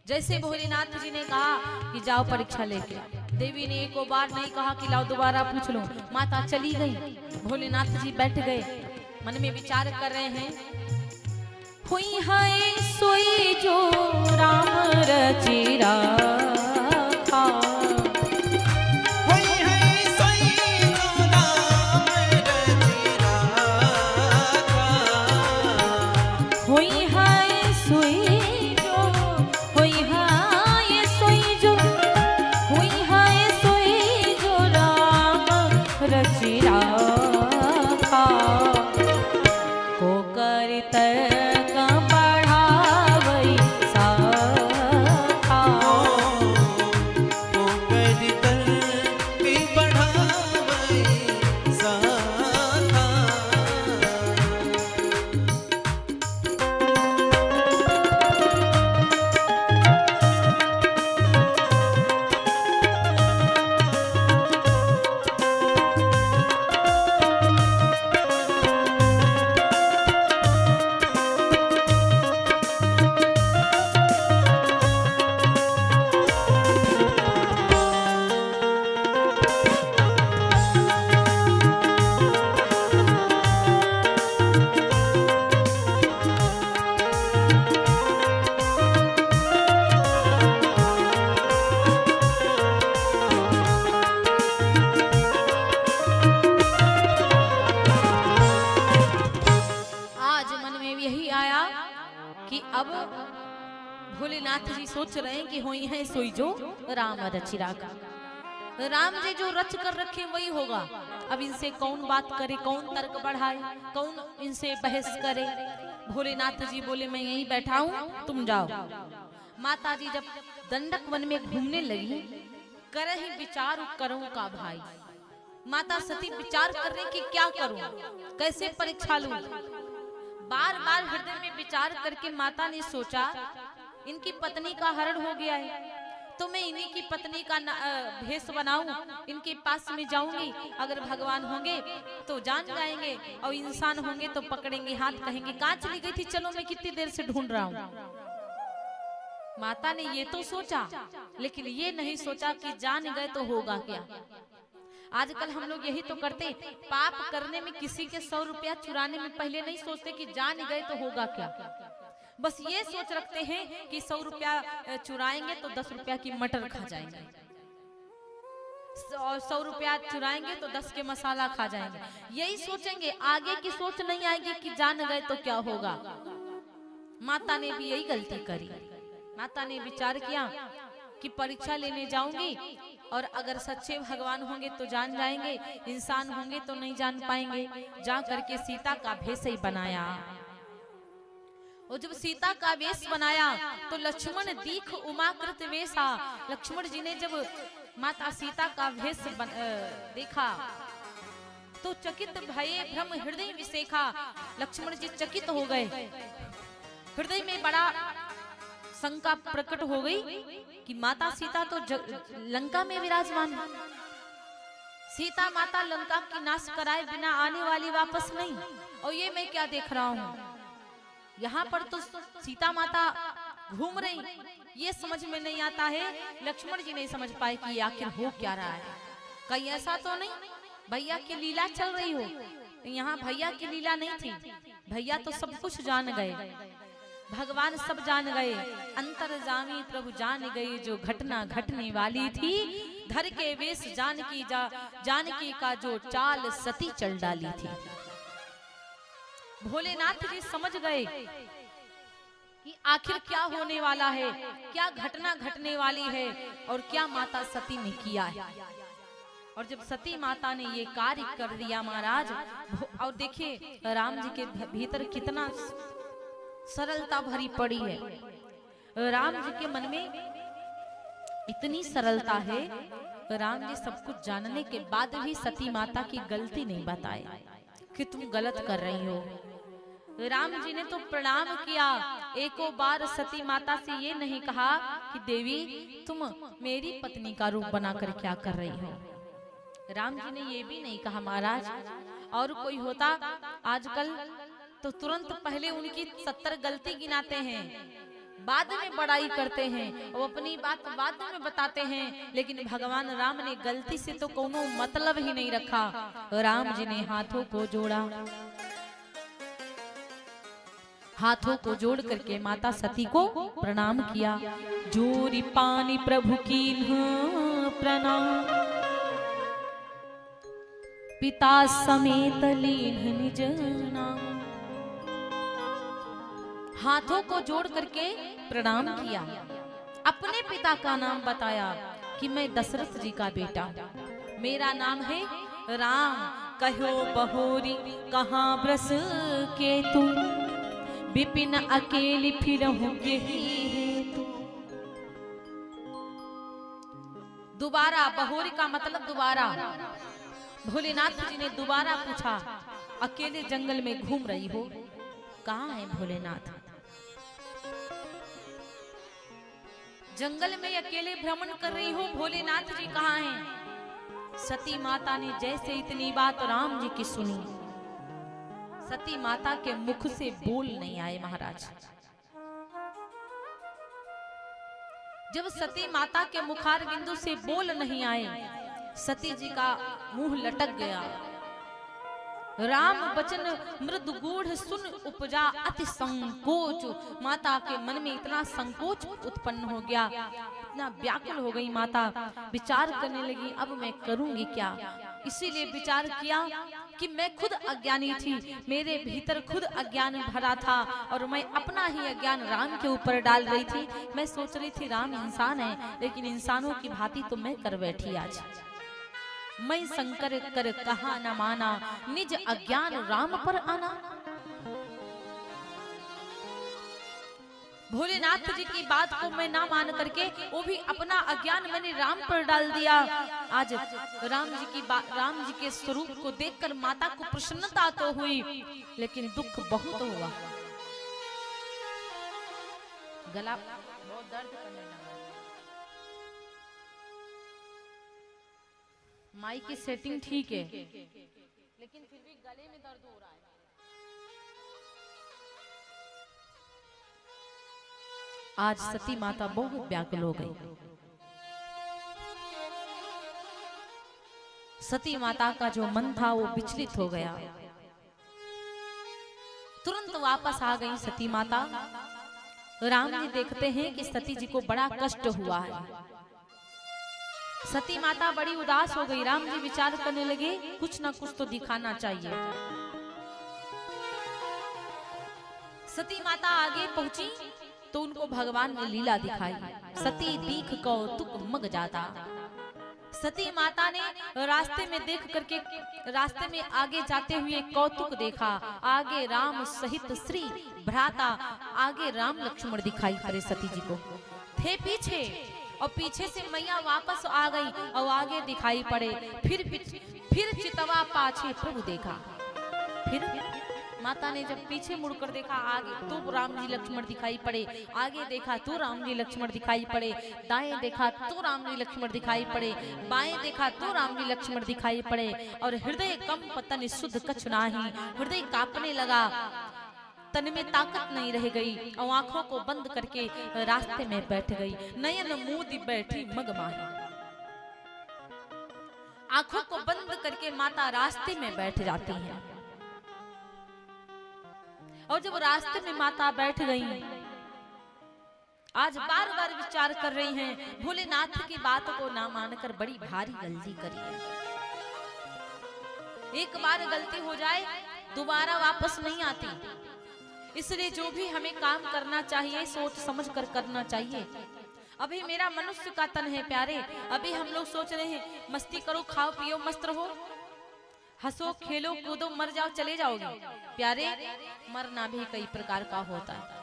जैसे भोलेनाथ जी ने कहा कि जाओ परीक्षा लेके, देवी ने एक बार नहीं कहा कि लाओ दोबारा पूछ लो। माता चली गई, भोलेनाथ जी बैठ गए, मन में विचार कर रहे हैं। हुई है सोई जो राम रचिरा था, भोलेनाथ जी सोच रहे हैं कि होई है सोई जो राम रचिरा का। राम जी जो रच कर रखे वही होगा। अब इनसे कौन बात करे, कौन तर्क बढ़ाए, कौन इनसे बहस करे। भोलेनाथ जी बोले मैं यहीं बैठा हूँ, तुम जाओ। माता जी जब दंडक वन में घूमने लगी, करहि विचार करूं का भाई। माता सती विचार कर रहे कि क्या करूं, कैसे परीक्षा लूं। बार बार हृदय में विचार करके माता ने सोचा इनकी पत्नी का हरण हो गया है, तो मैं इन्हीं की पत्नी का भेष बनाऊं, इनके पास में जाऊंगी। अगर भगवान होंगे तो जान जाएंगे और इंसान होंगे तो पकड़ेंगे हाथ, कहेंगे कहाँ चली गई थी, चलो मैं कितनी देर से ढूंढ रहा हूं। माता ने ये तो सोचा, लेकिन ये नहीं सोचा कि जान गए तो होगा क्या। आजकल हम लोग यही तो करते, पाप करने में किसी के 100 रुपया चुराने में पहले नहीं सोचते कि जान गए तो होगा क्या। बस ये सोच रखते हैं कि 100 रुपया चुराएंगे तो 10 रुपया की मटर खा जाएंगे, 100 रुपया चुराएंगे तो 10 के मसाला खा जाएंगे। यही सोचेंगे, आगे की सोच नहीं आएगी कि जान गए तो क्या होगा। माता ने भी यही गलती करी। माता ने विचार किया कि परीक्षा लेने जाऊंगी और अगर सच्चे भगवान होंगे तो जान जाएंगे, इंसान होंगे तो नहीं जान पाएंगे। जा करके सीता का भेष ही बनाया। और जब सीता का वेश बनाया तो लक्ष्मण दीख उमाकृत वेशा। लक्ष्मण जी ने जब माता सीता का भेष देखा तो चकित भये भ्रम हृदय विसेखा। लक्ष्मण जी चकित हो गए, हृदय में बड़ा शंका प्रकट हो गई कि माता सीता तो लंका में विराजमान है, सीता माता लंका की नाश कराए बिना आने वाली वापस नहीं, और ये मैं क्या देख रहा हूँ, यहाँ पर तो सीता माता घूम रही, ये समझ में नहीं आता है। लक्ष्मण जी नहीं समझ पाए कि आखिर हो क्या रहा है, कहीं ऐसा तो नहीं भैया की लीला चल रही हो। यहाँ भैया की लीला नहीं थी, भैया तो सब कुछ जान गए, भगवान सब जान गए, अंतर्जामी प्रभु जान गए जो घटना घटने वाली थी। धर के वेश जानकी का जो चाल सती चल डाली थी। भोलेनाथ जी समझ गए कि आखिर क्या होने वाला है, क्या घटना घटने वाली है और क्या माता सती ने किया है। और जब सती माता ने ये कार्य कर दिया महाराज, और देखिए राम जी के भीतर कितना सरलता भरी पड़ी है। राम जी के मन में इतनी सरलता है, राम जी सब कुछ जानने के बाद भी सती माता की गलती नहीं बताए कि तुम गलत कर रही हो। राम जी ने तो प्रणाम किया, एको बार सती माता से ये नहीं कहा कि देवी तुम मेरी पत्नी का रूप बनाकर क्या कर रही हो। राम जी ने ये भी नहीं कहा महाराज, और कोई होता आजकल तो तुरंत पहले उनकी 70 गलती गिनाते हैं, बाद में बड़ाई करते हैं और अपनी बात बाद में बताते हैं। लेकिन भगवान राम ने गलती से तो कोनो मतलब ही नहीं रखा। राम जी ने हाथों को जोड़ा, हाथों को जोड़ करके माता सती को प्रणाम किया। जोरी पानी प्रभु की प्रणाम, पिता समेत लीन निज नाम। हाथों को जोड़ करके प्रणाम किया, अपने पिता का नाम बताया कि मैं दशरथ जी का बेटा, मेरा नाम है राम। कहो बहोरी कहाँ ब्रस के तुम, विपिन अकेली फिरहूं यही हेतु। दोबारा, बहोरी का मतलब दोबारा। भोलेनाथ जी ने दोबारा पूछा, अकेले जंगल में घूम रही हो, कहाँ है भोलेनाथ? जंगल में अकेले भ्रमण कर रही हो, भोलेनाथ जी कहाँ हैं? सती माता ने जैसे इतनी बात राम जी की सुनी, सती माता के मुख से बोल नहीं आए महाराज। जब सती माता के मुखार बिंदु से बोल नहीं आए, सती जी का मुंह लटक गया। राम वचन मृदु गूढ़ सुन उपजा अति संकोच। माता के मन में इतना संकोच उत्पन्न हो गया, इतना व्याकुल हो गई माता, विचार करने लगी अब मैं करूंगी क्या। इसीलिए विचार किया कि मैं खुद अज्ञानी थी, मेरे भीतर खुद अज्ञान भरा था और मैं अपना ही अज्ञान राम के ऊपर डाल रही थी। मैं सोच रही थी राम इंसान है, लेकिन इंसानों की भांति तो मैं कर बैठी आज। मैं शंकर कर कहा न माना, निज अज्ञान राम पर आना। भोलेनाथ जी की बात को मैं ना मान करके वो भी अपना अज्ञान मैंने राम पर डाल दिया। आज राम जी के स्वरूप को देखकर माता को प्रसन्नता तो हुई, लेकिन दुख बहुत हुआ। गला बहुत दर्द करने लगा। माइक की सेटिंग ठीक है, लेकिन फिर भी गले में दर्द हो रहा है। आज सती माता बहुत व्याकुल हो गई। सती माता का जो मन था वो विचलित हो गया। तुरंत वापस आ गई सती माता। राम जी देखते हैं कि सती जी को बड़ा कष्ट हुआ है। सती माता बड़ी उदास हो गई। राम जी विचार करने लगे कुछ ना कुछ तो दिखाना चाहिए। सती माता आगे पहुंची तो उनको भगवान ने लीला दिखाई। सती दीख कौतुक मग जाता। सती माता ने रास्ते में देख करके, रास्ते में आगे जाते हुए कौतुक देखा। आगे राम सहित श्री भ्राता, आगे राम लक्ष्मण दिखाई पड़े सती जी को। थे पीछे और पीछे से मैया वापस आ गई और आगे दिखाई पड़े। फिर चितवा पाछे प्रभु देखा। फिर माता ने जब पीछे मुड़कर देखा, आगे तो राम जी लक्ष्मण दिखाई पड़े, आगे देखा तो राम जी लक्ष्मण दिखाई पड़े, दाएं देखा तो राम जी लक्ष्मण दिखाई पड़े, बाएं देखा तो राम जी लक्ष्मण दिखाई पड़े। और हृदय कम पतन शुद्ध कछ नाही, हृदय कांपने लगा, तन में ताकत नहीं रह गई और आंखों को बंद करके रास्ते में बैठ गई। नयन मूदी बैठी मगमाही, आंखों को बंद करके माता रास्ते में बैठ जाती हैं। और जब रास्ते में माता बैठ गई, आज बार बार विचार कर रही हैं, भोलेनाथ की बात को ना मानकर बड़ी भारी गलती करी है। एक बार गलती हो जाए दोबारा वापस नहीं आती, इसलिए जो भी हमें काम करना चाहिए सोच समझ कर करना चाहिए। अभी मेरा मनुष्य का तन है प्यारे, अभी हम लोग सोच रहे हैं मस्ती करो, खाओ पियो, मस्त रहो, हंसो खेलो कूदो, मर जाओ चले जाओगे। प्यारे, मरना भी कई प्रकार का होता है।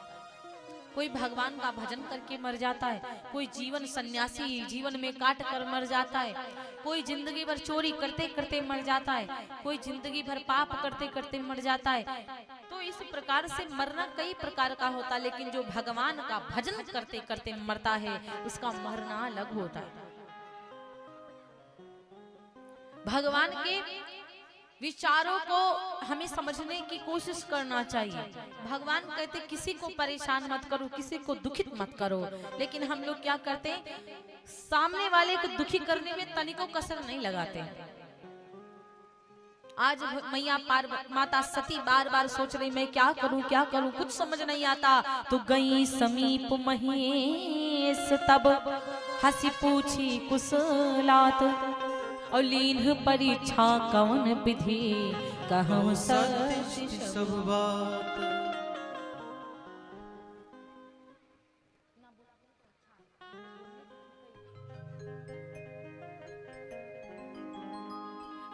कोई भगवान का भजन करके मर जाता है, कोई जीवन सन्यासी जीवन में काट कर मर जाता है, कोई जिंदगी भर चोरी करते करते मर जाता है, कोई जिंदगी भर पाप करते करते मर जाता है। तो इस प्रकार से मरना कई प्रकार का होता है, लेकिन जो भगवान का भजन करते करते मरता है उसका मरना अलग होता है। भगवान के विचारों को हमें समझने की कोशिश करना चाहिए। भगवान कहते किसी को परेशान मत करो, किसी को दुखित मत करो, लेकिन हम लोग क्या करते, सामने वाले को दुखी करने में तनिको कसर नहीं लगाते। आज मैया माता सती बार बार सोच रही मैं क्या करूं, कुछ समझ नहीं आता। तो गई समीप महेश तब हंसी पूछी कुशलात, और लीन परीक्षा कौन विधि कहूं सच सब बात।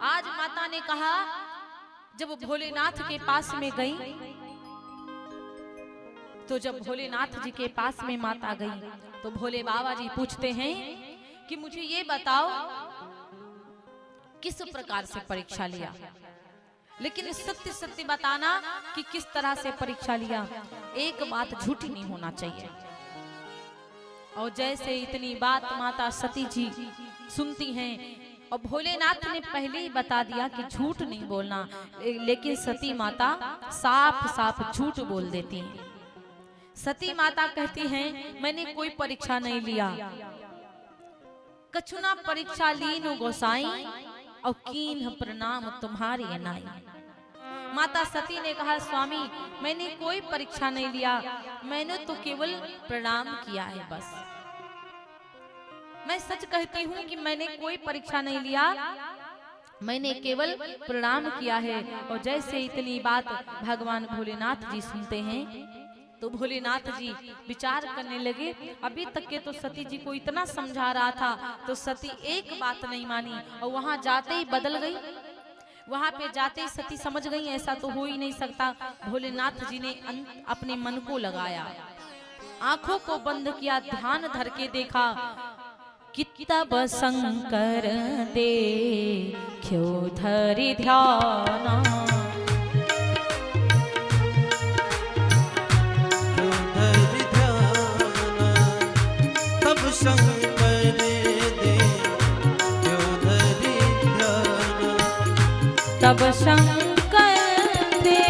आज माता ने कहा, जब भोलेनाथ के पास में गई, तो जब भोलेनाथ जी के पास में माता गई तो भोले बाबा जी पूछते हैं कि मुझे ये बताओ किस प्रकार से परीक्षा लिया, लेकिन सत्य सत्य बताना कि किस तरह से परीक्षा लिया। एक बात झूठी नहीं होना चाहिए। और जैसे इतनी बात माता सती जी सुनती हैं, और भोलेनाथ ने पहले ही बता दिया कि झूठ नहीं बोलना, लेकिन सती माता साफ साफ झूठ बोल देती हैं। सती माता कहती हैं मैंने कोई परीक्षा नहीं लिया, कछुना परीक्षा लीन गोसाई, और कीन प्रणाम तुम्हारी अनाई। माता सती ने कहा स्वामी मैंने कोई परीक्षा नहीं लिया, मैंने तो केवल प्रणाम किया है बस। मैं सच कहती हूँ कि मैंने कोई परीक्षा नहीं लिया, मैंने केवल प्रणाम किया है। और जैसे इतनी बात भगवान भोलेनाथ जी सुनते हैं तो भोलेनाथ जी विचार करने लगे। अभी तक के तो सती जी को इतना समझा रहा था, तो सती एक बात नहीं मानी, और वहां जाते ही बदल गई। वहां पे जाते ही सती समझ गई ऐसा तो हो ही नहीं सकता। भोलेनाथ जी ने अपने मन को लगाया, आंखों को बंद किया, ध्यान धर के देखा कि तब शंकर दे क्यों धरि ध्याना, शंकर दे क्यों धरि ध्याना, तब शंकर दे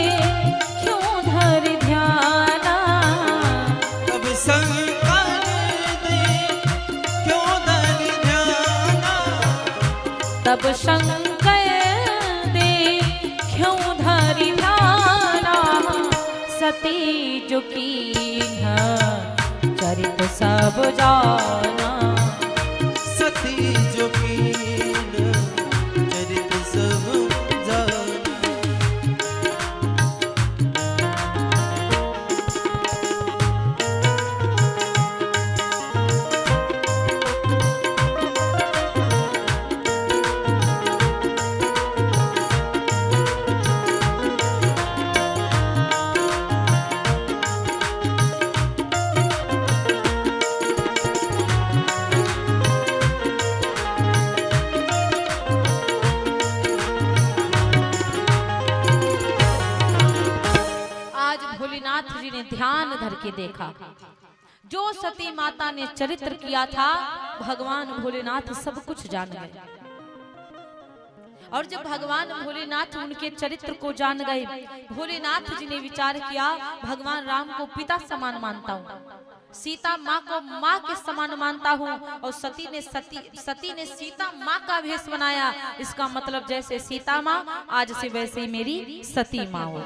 क्यों धरि ध्याना, तब शंकर दे क्यों धरि ध्याना, तब शंकर दे क्यों धरि ध्याना। सती जो कीन्हा चरित सब जाना, सती जो कीन चरित सब जाना। जी ने ध्यान धर के देखा, जो सती माता ने चरित्र किया था भगवान भोलेनाथ सब कुछ जान गए। और जब भगवान भोलेनाथ उनके चरित्र को जान गए, भोलेनाथ जी ने विचार किया, भगवान राम को पिता समान मानता हूँ, सीता माँ को माँ के समान मानता हूँ, और सती ने सीता माँ का भेष बनाया। इसका मतलब जैसे सीता माँ, आज से वैसे ही मेरी सती माँ हो।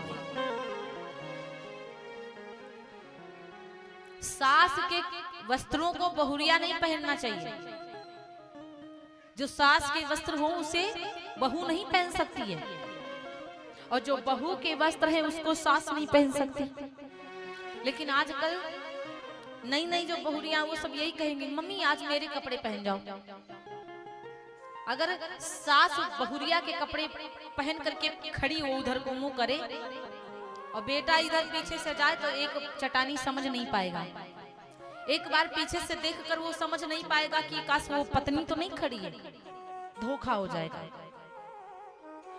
सास के वस्त्रों को बहुरिया नहीं पहनना चाहिए। जो सास के वस्त्र हो उसे बहू नहीं पहन सकती है, और जो बहू के वस्त्र है उसको सास नहीं पहन सकती। लेकिन आजकल नई नई जो बहुरियां वो सब यही कहेंगे, मम्मी आज मेरे कपड़े पहन जाओ। अगर सास बहुरिया के कपड़े पहन करके खड़ी हो, उधर को मुंह करे, और बेटा इधर पीछे से जाए तो एक चटानी समझ नहीं पाएगा। एक बार पीछे से देखकर वो समझ नहीं पाएगा कि काश वो पत्नी तो नहीं खड़ी है, धोखा हो जाएगा।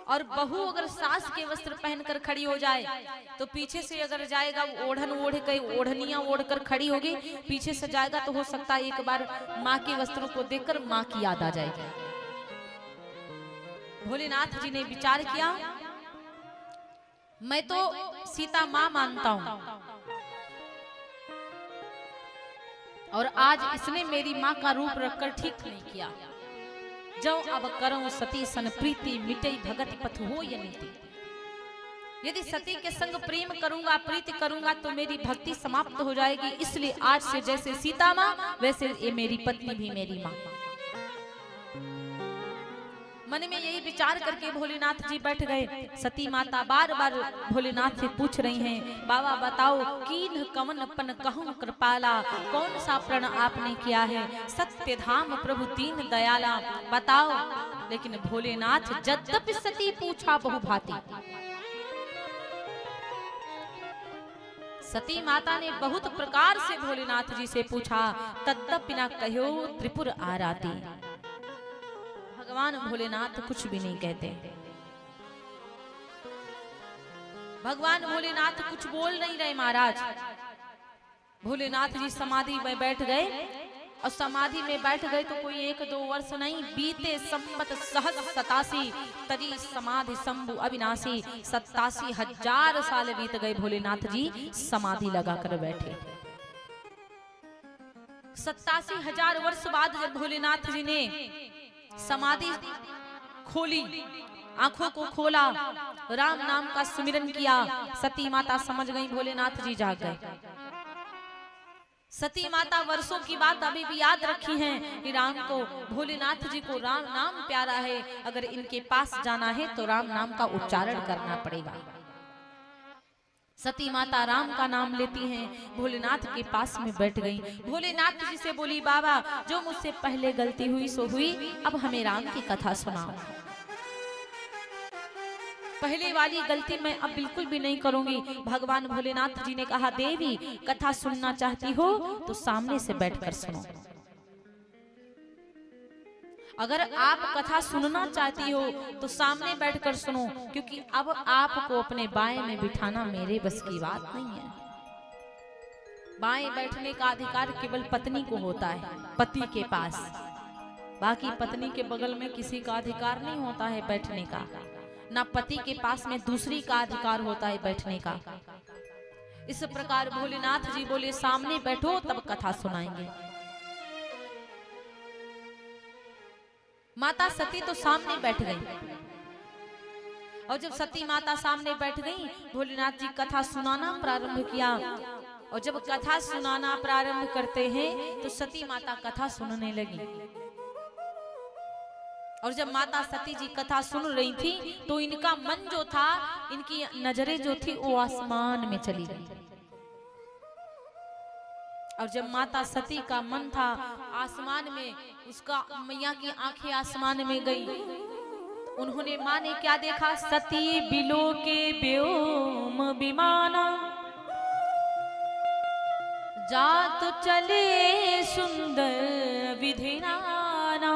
और बहू अगर सास के वस्त्र पहनकर खड़ी हो जाए तो पीछे से अगर जाएगा, ओढ़न ओढ़ के ओढ़नियां ओढ़कर खड़ी होगी, पीछे से जाएगा तो हो सकता है एक बार माँ के वस्त्रों को देखकर माँ की याद आ जाएगी। भोलेनाथ जी ने विचार किया, मैं तो सीता माँ मानता हूं, और आज इसने मेरी माँ का रूप रखकर ठीक नहीं किया। जो अब करूं सती सन प्रीति, मिटे भगत पथ हो या नीति। यदि सती के संग प्रेम करूंगा, प्रीति करूंगा तो मेरी भक्ति समाप्त हो जाएगी। इसलिए आज से जैसे सीता माँ वैसे ये मेरी पत्नी भी मेरी माँ। मन में यही विचार करके भोलेनाथ जी बैठ गए। सती माता बार बार भोलेनाथ से पूछ रही हैं, बाबा बताओ कीन कवन पन कहूं कृपाला, कौन सा प्रण आपने किया है, सत्य धाम प्रभु तीन दयाला बताओ। लेकिन भोलेनाथ यद्यपि सती पूछा बहु भांति, सती माता ने बहुत प्रकार से भोलेनाथ जी से पूछा, तद्यपि न कहो त्रिपुर आराती। भगवान भोलेनाथ कुछ भी नहीं कहते। भगवान भोलेनाथ कुछ बोल नहीं रहे महाराज। भोलेनाथ जी समाधि में बैठ गए, और समाधि में बैठ गए तो कोई 1-2 वर्ष नहीं, बीते संवत सहस्र 87 तजी समाधि शंभु अविनाशी। 87,000 साल बीत गए, भोलेनाथ जी समाधि लगा कर बैठे। 87,000 वर्ष बाद जब भोलेनाथ जी ने समाधि खोली, आंखों को खोला, राम नाम का सुमिरन किया, सती माता समझ गई भोलेनाथ जी जाग गए। सती माता वर्षों की बात अभी भी याद रखी हैं कि राम को, भोलेनाथ जी को राम नाम प्यारा है, अगर इनके पास जाना है तो राम नाम का उच्चारण करना पड़ेगा। सती माता राम का नाम लेती हैं, भोलेनाथ के पास में बैठ गई। भोलेनाथ जी से बोली, बाबा जो मुझसे पहले गलती हुई सो हुई, अब हमें राम की कथा सुनाओ। पहले वाली गलती मैं अब बिल्कुल भी नहीं करूंगी। भगवान भोलेनाथ जी ने कहा, देवी कथा सुनना चाहती हो तो सामने से बैठकर सुनो। अगर आप कथा सुनना चाहती हो तो सामने बैठकर सुनो, क्योंकि अब आपको अपने बाएं में बिठाना मेरे बस की बात नहीं है। बाएं बैठने का अधिकार केवल पत्नी को होता है, पति के पास। बाकी पत्नी के बगल में किसी का अधिकार नहीं होता है बैठने का, ना पति के पास में दूसरी का अधिकार होता है बैठने का। इस प्रकार भोलेनाथ जी बोले, सामने बैठो तब कथा सुनाएंगे। माता सती तो सामने बैठ गई, और जब सती माता सामने बैठ गई, भोलेनाथ जी कथा सुनाना प्रारंभ किया। और जब कथा सुनाना प्रारंभ करते हैं तो सती माता कथा सुनने लगी। और जब माता सती जी कथा सुन रही थी तो इनका मन जो था, इनकी नजरें जो थी वो आसमान में चली गई। और जब माता सती का मन था आसमान में, उसका मैया की आंखें आसमान में गई, तो उन्होंने माँ ने क्या देखा, सती बिलो के व्योम विमाना, जात चले सुंदर विधिनाना।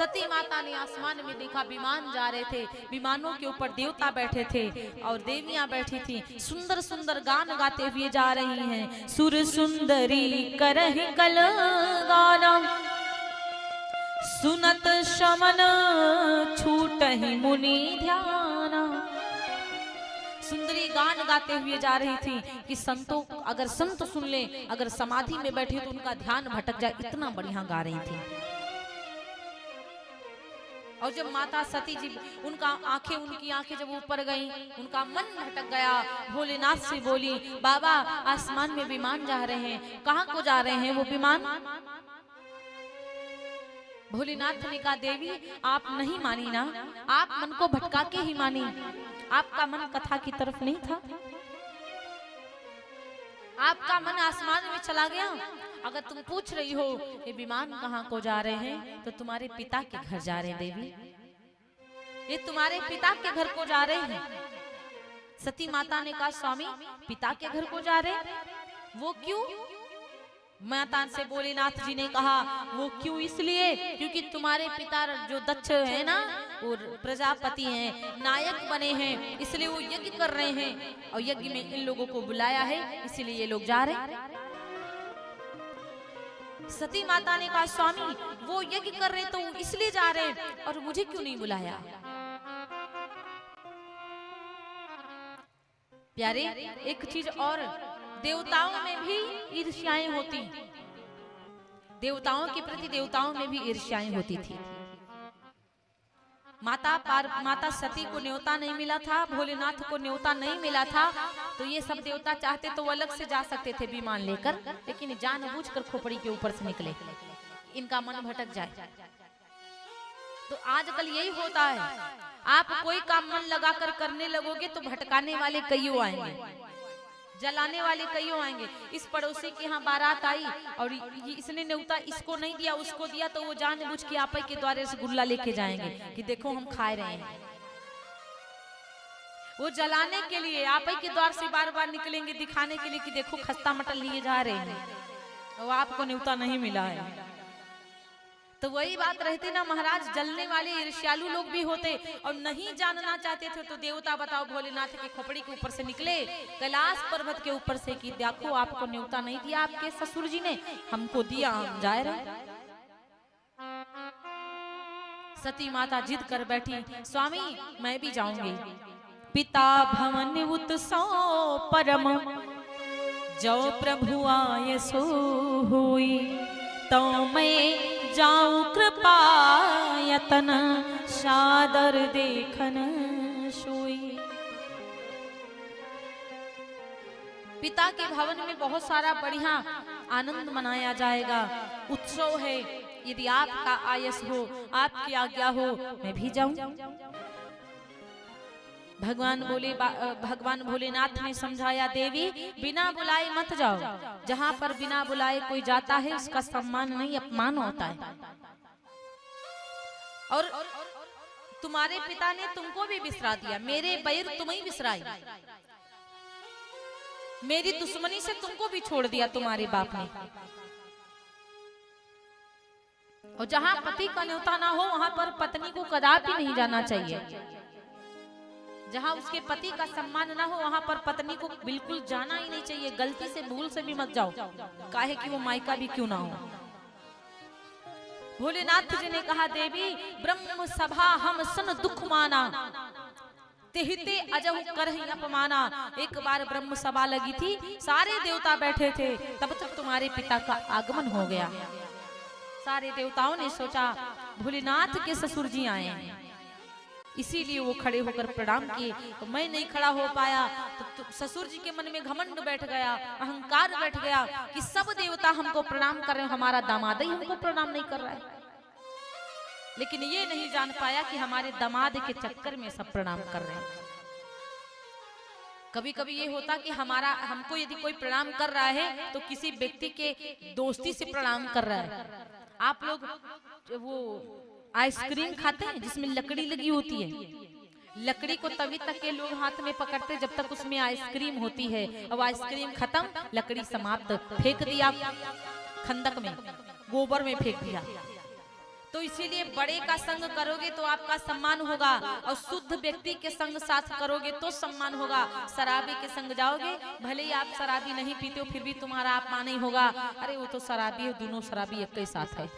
सती माता ने आसमान में देखा, विमान जा रहे थे, विमानों के ऊपर देवता बैठे थे और देवियां बैठी थी, सुंदर सुंदर गान गाते हुए जा रही हैं। सुर सुंदरी करहि कल गाना, सुनत शमन छूटहि मुनि ध्याना। सुंदरी गान गाते हुए जा रही थी कि संतों, अगर संत सुन ले, अगर समाधि में बैठे तो उनका ध्यान भटक जाए, इतना बढ़िया गा रही थी। और जब माता सती जी, उनकी आंखें जब ऊपर गईं, उनका मन भटक गया। भोलेनाथ से बोली, बाबा आसमान में विमान जा रहे हैं, कहाँ को जा रहे हैं वो विमान? भोलेनाथ ने कहा, देवी आप नहीं मानी ना, आप मन को भटका के ही मानी, आपका मन कथा की तरफ नहीं था, आपका मन आसमान में चला गया। अगर तुम पूछ रही हो ये विमान कहाँ को जा रहे हैं, तो तुम्हारे पिता के घर जा रहे हैं देवी, ये तुम्हारे पिता के घर को जा रहे हैं। सती माता ने कहा, स्वामी पिता के घर को जा रहे हैं, वो क्यों? माता से भोलेनाथ जी ने कहा, वो क्यों इसलिए क्योंकि तुम्हारे पिता जो दक्ष है ना, वो प्रजापति हैं, नायक बने हैं, इसलिए वो यज्ञ कर रहे हैं और यज्ञ में इन लोगों को बुलाया है, इसलिए ये लोग जा रहे हैं। सती माता ने कहा, स्वामी वो यज्ञ कर रहे तो इसलिए जा रहे हैं, और मुझे क्यों नहीं बुलाया? प्यारे, एक चीज और, देवताओं में भी ईर्ष्याएं होती, देवताओं के प्रति देवताओं में भी ईर्ष्याएं होती थी। माता सती को न्योता नहीं मिला था, भोलेनाथ को न्योता नहीं मिला था, तो ये सब देवता चाहते तो वो अलग से जा सकते थे विमान लेकर, लेकिन जानबूझकर खोपड़ी के ऊपर से निकले, इनका मन भटक जाए। तो आजकल यही होता है, आप कोई काम मन लगाकर करने लगोगे तो भटकाने वाले कईयों आएंगे, जलाने वाले कईयों आएंगे। इस पड़ोसी के यहाँ बारात आई और इसने न्योता इसको नहीं दिया, उसको दिया, तो वो जानबूझ के आपे के द्वारे रसगुल्ला लेके जाएंगे कि देखो हम खा रहे हैं। वो जलाने के लिए आपे के द्वार से बार बार निकलेंगे, दिखाने के लिए कि देखो खस्ता मटन लिए जा रहे हैं, वो आपको न्योता नहीं मिला है। तो वही बात रहती ना महाराज, जलने वाले ईर्ष्यालु लोग भी होते और नहीं जानना चाहते थे, तो देवता बताओ भोलेनाथ के खोपड़ी के ऊपर से निकले, कैलाश पर्वत के ऊपर से कि देखो आपको न्योता नहीं दिया आपके ससुर जी ने, हमको दिया, हम जा रहे। सती माता जिद कर बैठी, स्वामी मैं भी जाऊंगी। पिता भवन उत्सव परम, जो प्रभु आए सो हुई, तो मैं जाऊं कृपा यतन, सादर देखन सोई। पिता के भवन में बहुत सारा बढ़िया आनंद मनाया जाएगा, उत्सव है, यदि आपका आयस हो, आपकी आज्ञा हो, मैं भी जाऊं। भगवान भोलेनाथ ने समझाया, देवी बिना बुलाए मत जाओ, जहाँ पर बिना बुलाए कोई जाता है उसका सम्मान नहीं अपमान होता है। और तुम्हारे पिता ने तुमको भी बिसरा दिया, मेरे बैर तुम्हें बिसराई, मेरी दुश्मनी से तुमको भी छोड़ दिया तुम्हारे बाप ने। और जहाँ पति का न्योता ना हो वहां पर पत्नी को कदापि नहीं जाना चाहिए, जहाँ उसके पति का सम्मान ना हो वहां पर पत्नी को बिल्कुल जाना ही नहीं चाहिए, गलती से भूल से भी मत जाओ, काहे कि वो मायका भी क्यों ना हो। भोलेनाथ जी ने कहा, देवी ब्रह्म सभा हम सन दुख माना, तेहिते अजहु करहि अपमाना। एक बार ब्रह्म सभा लगी थी, सारे देवता बैठे थे, तब तक तुम्हारे पिता का आगमन हो गया। सारे देवताओं ने सोचा भोलेनाथ के ससुर जी आए हैं, इसीलिए वो खड़े होकर प्रणाम किए, तो मैं नहीं खड़ा हो पाया, तो ससुर जी के मन में घमंड बैठ गया, अहंकार बैठ गया कि सब देवता हमको प्रणाम कर रहे हैं, हमारा दामाद ही हमको प्रणाम नहीं कर रहा है। लेकिन ये नहीं जान पाया कि हमारे दामाद के चक्कर में सब प्रणाम कर रहे हैं। कभी कभी ये होता कि हमको यदि कोई प्रणाम कर रहा है तो किसी व्यक्ति के दोस्ती से प्रणाम कर रहा है। आप लोग वो आइसक्रीम खाते हैं जिसमें लकड़ी लगी होती है, लकड़ी को तभी तक के लोग हाथ में पकड़ते जब तक उसमें आइसक्रीम होती है। अब आइसक्रीम खत्म, लकड़ी समाप्त, फेंक दिया खंदक में, गोबर में फेंक दिया। तो इसीलिए बड़े का संग करोगे तो आपका सम्मान होगा, और शुद्ध व्यक्ति के संग साथ करोगे तो सम्मान होगा। शराबी के संग जाओगे, भले ही आप शराबी नहीं पीते हो, फिर भी तुम्हारा अपमान नहीं होगा, अरे वो तो शराबी है, दोनों शराबी एक ही साथ है।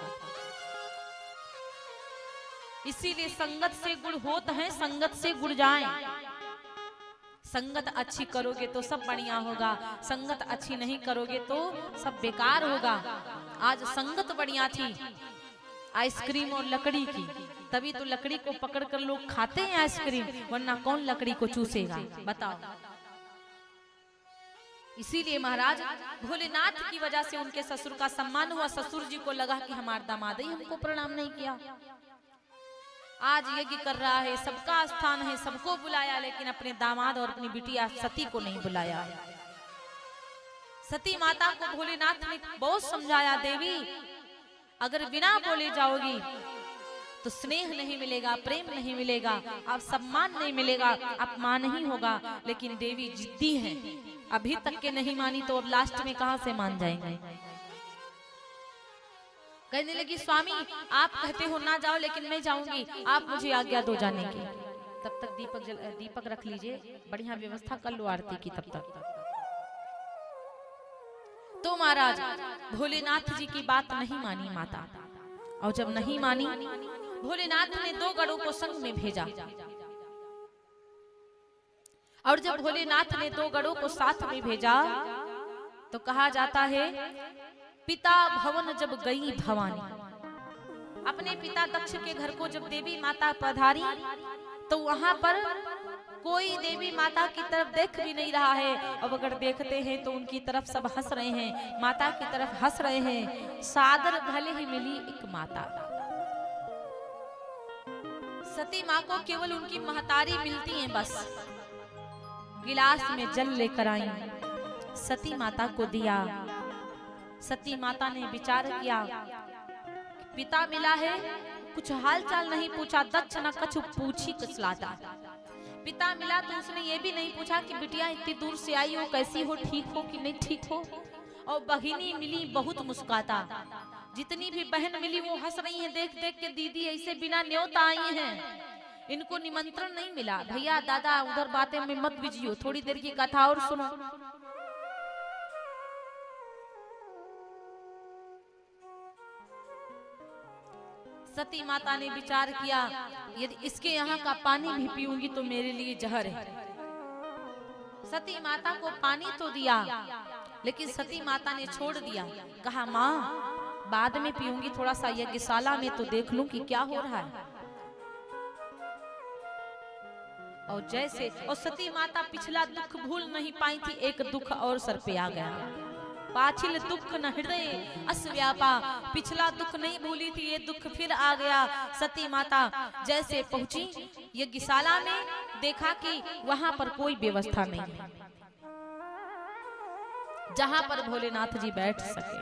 इसीलिए संगत से गुण होत है, संगत से गुण जाए। संगत अच्छी करोगे तो सब बढ़िया होगा, संगत अच्छी नहीं करोगे तो सब बेकार होगा। आज संगत बढ़िया थी आइसक्रीम और लकड़ी की, तभी तो लकड़ी को पकड़कर लोग खाते हैं आइसक्रीम, वरना कौन लकड़ी को चूसेगा बताओ। इसीलिए महाराज भोलेनाथ की वजह से उनके ससुर का सम्मान हुआ। ससुर जी को लगा कि हमारा दामाद ही हमको प्रणाम नहीं किया, आज यज्ञ कर रहा है, सबका स्थान है, सबको बुलाया, लेकिन अपने दामाद और अपनी बिटिया सती को नहीं बुलाया। सती माता को भोलेनाथ ने बहुत समझाया, देवी अगर बिना बोले जाओगी तो स्नेह नहीं मिलेगा, प्रेम नहीं मिलेगा, आप सम्मान नहीं मिलेगा, अपमान ही होगा। लेकिन देवी जिद्दी है, अभी तक के नहीं मानी तो अब लास्ट में कहां से मान जाएंगे। कहने लगी स्वामी आप कहते हो ना जाओ, लेकिन मैं जाऊंगी, आप मुझे आज्ञा दो जाने की। तब तक दीपक रख लीजिए, बढ़िया व्यवस्था कर लो आरती की। तब तक तो महाराज भोलेनाथ जी की बात नहीं मानी माता, और जब नहीं मानी भोलेनाथ ने 2 गढ़ों को संग में भेजा, और जब भोलेनाथ ने 2 गढ़ों को साथ में भेजा तो कहा जाता है पिता भवन जब गई भवानी। अपने पिता दक्ष के घर को जब देवी माता पधारी तो वहां पर कोई देवी माता की तरफ देख भी नहीं रहा है, अब अगर देखते हैं तो उनकी तरफ सब हंस रहे हैं, माता की तरफ हंस रहे हैं। सादर भले ही मिली एक माता, सती माँ को केवल उनकी महतारी मिलती है, बस गिलास में जल लेकर आई, सती माता को दिया। सती माता ने विचार किया, पिता मिला है, कुछ हाल चाल नहीं पूछा, दक्ष न कछु पूछी कुचलाता। पिता मिला तो उसने ये भी नहीं पूछा कि बिटिया इतनी दूर से आई हो, कैसी हो, ठीक हो कि नहीं ठीक हो। और बहिनी मिली बहुत मुस्काता, जितनी भी बहन मिली वो हंस रही हैं, देख देख के दीदी ऐसे बिना न्योता आई हैं, इनको निमंत्रण नहीं मिला। भैया दादा उधर बातें में मत बिजियो, थोड़ी देर की कथा और सुनो। सती माता ने विचार किया, यदि इसके यहाँ का पानी भी पीऊंगी तो मेरे लिए जहर है। सती माता को पानी तो दिया, लेकिन सती माता ने छोड़ दिया, कहा माँ बाद में पीऊंगी, थोड़ा सा यज्ञशाला में तो देख लूं कि क्या हो रहा है। और जैसे और सती माता पिछला दुख भूल नहीं पाई थी, एक दुख और सर पे आ गया। पाछिल दुख न हृदय अस व्यापा, पिछला दुख नहीं भूली थी, ये दुख फिर आ गया। सती माता जैसे पहुंची यज्ञशाला में, देखा कि वहां पर कोई व्यवस्था नहीं है जहां पर भोलेनाथ जी बैठ सके।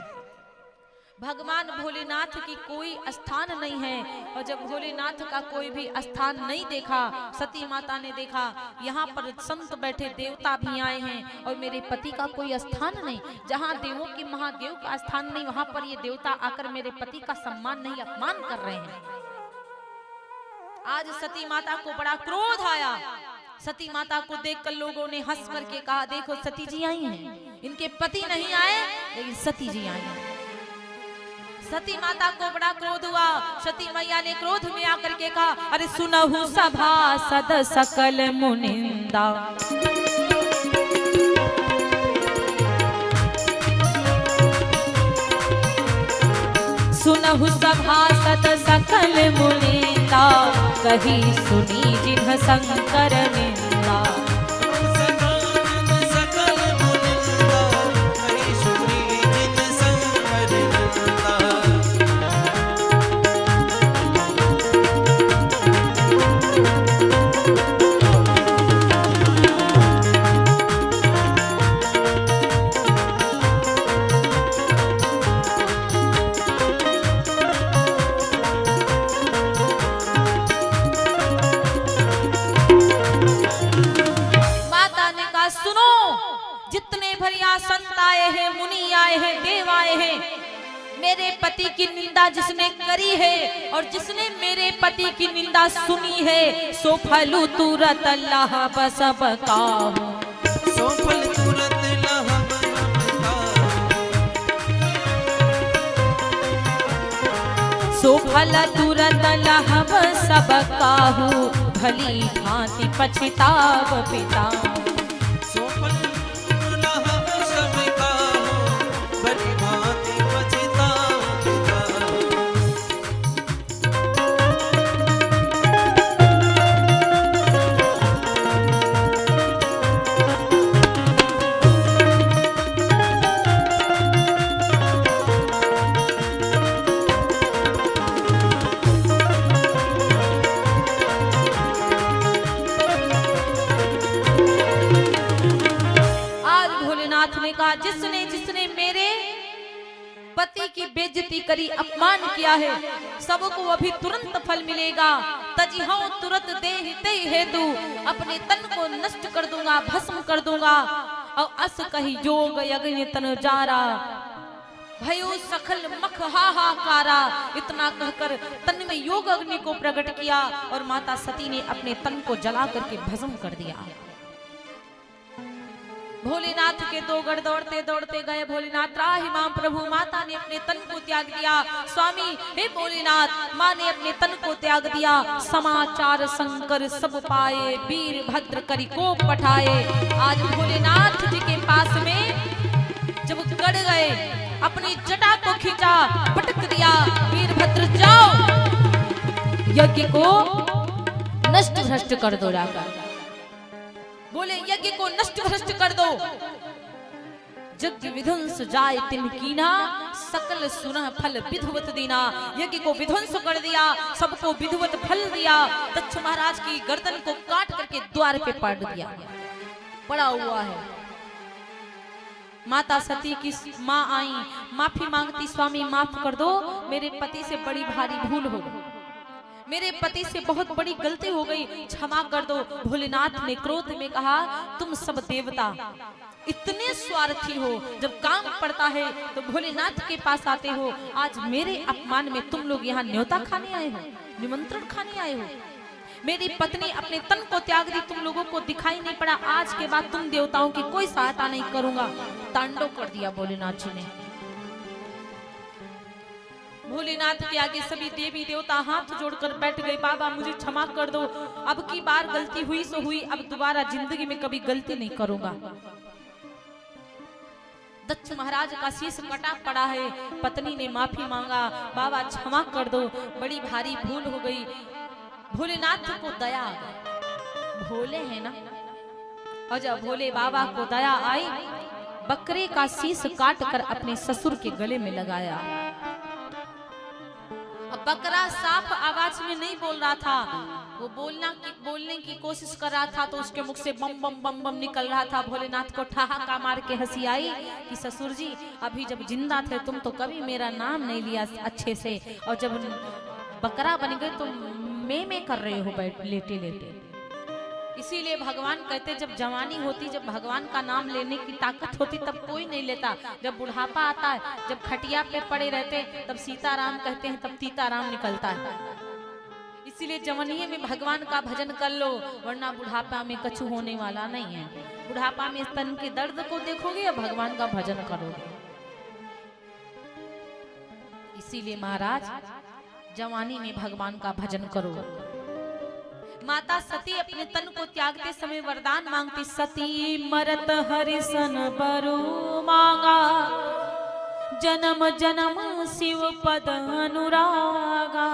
भगवान भोलेनाथ की कोई स्थान नहीं है, और जब भोलेनाथ का कोई भी स्थान नहीं देखा, सती माता ने देखा यहाँ पर संत बैठे, देवता भी आए हैं, और मेरे पति का कोई स्थान नहीं, जहाँ देवों की महादेव का स्थान नहीं, वहां पर ये देवता आकर मेरे पति का सम्मान नहीं, अपमान कर रहे हैं। आज सती माता को बड़ा क्रोध आया। सती माता को देखकर लोगों ने हंस करके कहा, देखो सती जी आई हैं, इनके पति नहीं आए लेकिन सती जी आई हैं। सती माता को बड़ा क्रोध हुआ। सती मैया ने क्रोध में आकर के कहा, अरे सुनहु सभासद सकल मुनिंदा, सुनहु सभासद सकल मुनिंदा, कही सुनी जिन्ह शंकर निंदा। संत आए हैं, मुनि आए हैं, देव आए हैं, मेरे पति की निंदा जिसने करी है और जिसने मेरे पति की निंदा सुनी है, सो फलू तुरत अल्लाह बसब काहू, सो फल तुरत लहब सो फल तुरत लहब सब काहू, भली भांति पछताव पिता। सो फल लहब सब काहू, भली भांति पछताव पिता। जिसने जिसने मेरे पति की बेइज्जती करी, अपमान किया है, सबको अभी तुरंत फल मिलेगा। तजिहौ तुरत देहि हेतु, अपने तन को नष्ट कर दूंगा, भस्म कर दूंगा। और अस कही जोग यज्ञ तन जारा, भयो सखल मख हाहाकारा। इतना कहकर तन में योग अग्नि को प्रकट किया और माता सती ने अपने तन को जला करके भस्म कर दिया। भोलेनाथ के दो गढ़ दौड़ते दौड़ते गए। भोलेनाथ त्राहि माम प्रभु, माता ने अपने तन को त्याग दिया। स्वामी हे भोलेनाथ, माँ ने अपने तन को त्याग दिया। समाचार शंकर सब पाए, वीर भद्र करी को पठाए। आज भोलेनाथ जी के पास में जब गढ़ गए, अपनी जटा को खींचा, पटक दिया, वीरभद्र जाओ यज्ञ को नष्ट भ्रष्ट कर दो। जाकर बोले यज्ञ को नष्ट भ्रष्ट कर दो। यज्ञ विध्वंस जाय तिन कीना, सकल सुनह फल विधवत दीना। यज्ञ को विध्वंस कर दिया, सबको विधवत फल दिया। दक्ष महाराज की गर्दन को काट करके द्वार पे पाट दिया, पड़ा हुआ है। माता सती की माँ आई, माफी मांगती, स्वामी माफ कर दो, मेरे पति से बड़ी भारी भूल हो गई, मेरे पति से बहुत बड़ी गलती हो गई, क्षमा कर दो। भोलेनाथ ने क्रोध में कहा, तुम सब देवता इतने स्वार्थी हो, जब काम पड़ता है तो भोलेनाथ के पास आते हो। आज मेरे अपमान में तुम लोग यहाँ न्योता खाने आए हो, निमंत्रण खाने आए हो। मेरी पत्नी अपने तन को त्याग दी, तुम लोगों को दिखाई नहीं पड़ा। आज के बाद तुम देवताओं की कोई सहायता नहीं करूंगा। तांडव कर दिया भोलेनाथ जी ने। भोलेनाथ के आगे सभी देवी देवता हाथ जोड़कर बैठ गए। बाबा मुझे क्षमा कर दो, अब की बार गलती हुई सो हुई, अब दोबारा जिंदगी में कभी गलती नहीं करूंगा। दक्ष महाराज का शीश कटा पड़ा है, पत्नी ने माफी मांगा, बाबा क्षमा कर दो, बड़ी भारी भूल हो गई। भोलेनाथ को दया, भोले है ना, और जब भोले बाबा को दया आई, बकरे का शीश काट कर अपने ससुर के गले में लगाया। बकरा साफ आवाज में नहीं बोल रहा था, वो बोलने की कोशिश कर रहा था, तो उसके मुख से बम बम बम बम निकल रहा था। भोलेनाथ को ठहाका मार के हंसी आई कि ससुर जी, अभी जब जिंदा थे तुम तो कभी मेरा नाम नहीं लिया अच्छे से, और जब बकरा बन गए तो में कर रहे हो बैठ लेटे लेटे। इसीलिए भगवान कहते, जब जवानी होती, जब भगवान का नाम लेने की ताकत होती, तब कोई नहीं लेता। जब बुढ़ापा आता है, जब खटिया पे पड़े रहते, तब सीताराम कहते हैं, तब तीताराम निकलता है। इसीलिए जवानी में भगवान का भजन कर लो, वरना बुढ़ापा में कछु होने वाला नहीं है। बुढ़ापा में तन के दर्द को देखोगे या भगवान का भजन करोगे। इसीलिए महाराज, जवानी में भगवान का भजन करो। माता सती अपने तन को त्यागते समय वरदान मांगती, सती मरत हरिसन बरु मांगा, जन्म जन्म शिव पद अनुरागा।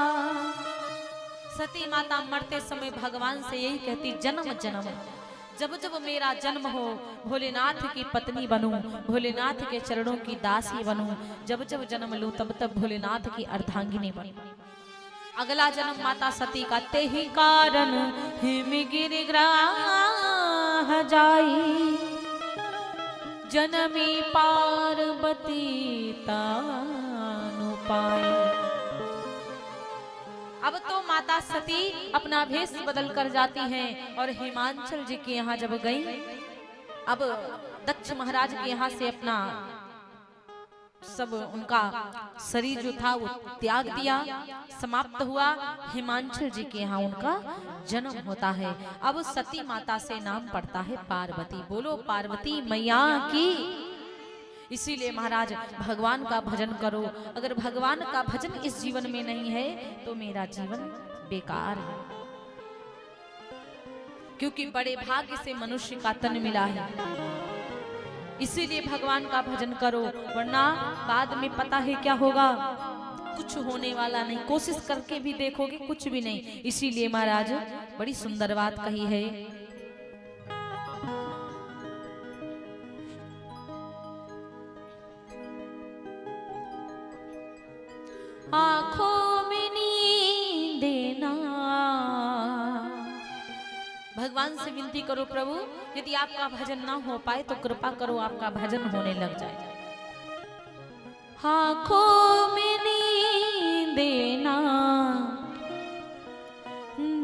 सती माता मरते समय भगवान से यही कहती, जन्म जन्म, जब जब मेरा जन्म हो, भोलेनाथ की पत्नी बनूं, भोलेनाथ के चरणों की दासी बनूं। जब जब जन्म लूं, तब तब भोलेनाथ की अर्धांगिनी बनूं। अगला जन्म माता सती का, ते ही कारण हिम गिरिग्राह जाई, जनमी पार्वती तानु पाई। अब तो माता सती अपना भेष बदल कर जाती हैं और हिमांचल जी के यहाँ जब गई, अब दक्ष महाराज के यहाँ से अपना सब उनका शरीर जो था वो त्याग दिया, समाप्त हुआ। हिमांचल जी के यहाँ उनका जन्म होता है। अब सती माता से नाम पड़ता है पार्वती। बोलो पार्वती मैया की। इसीलिए महाराज भगवान का भजन करो। अगर भगवान का भजन इस जीवन में नहीं है तो मेरा जीवन बेकार है, क्योंकि बड़े भाग्य से मनुष्य का तन मिला है। इसीलिए भगवान का भजन करो, वरना बाद में पता है क्या होगा, कुछ होने वाला नहीं। कोशिश करके भी देखोगे कुछ भी नहीं। इसीलिए महाराज बड़ी सुंदर बात कही है। आंखों में नींद देना। भगवान से विनती करो, प्रभु यदि आपका भजन ना हो पाए तो कृपा करो आपका भजन होने लग जाए। आंखों में नींद देना,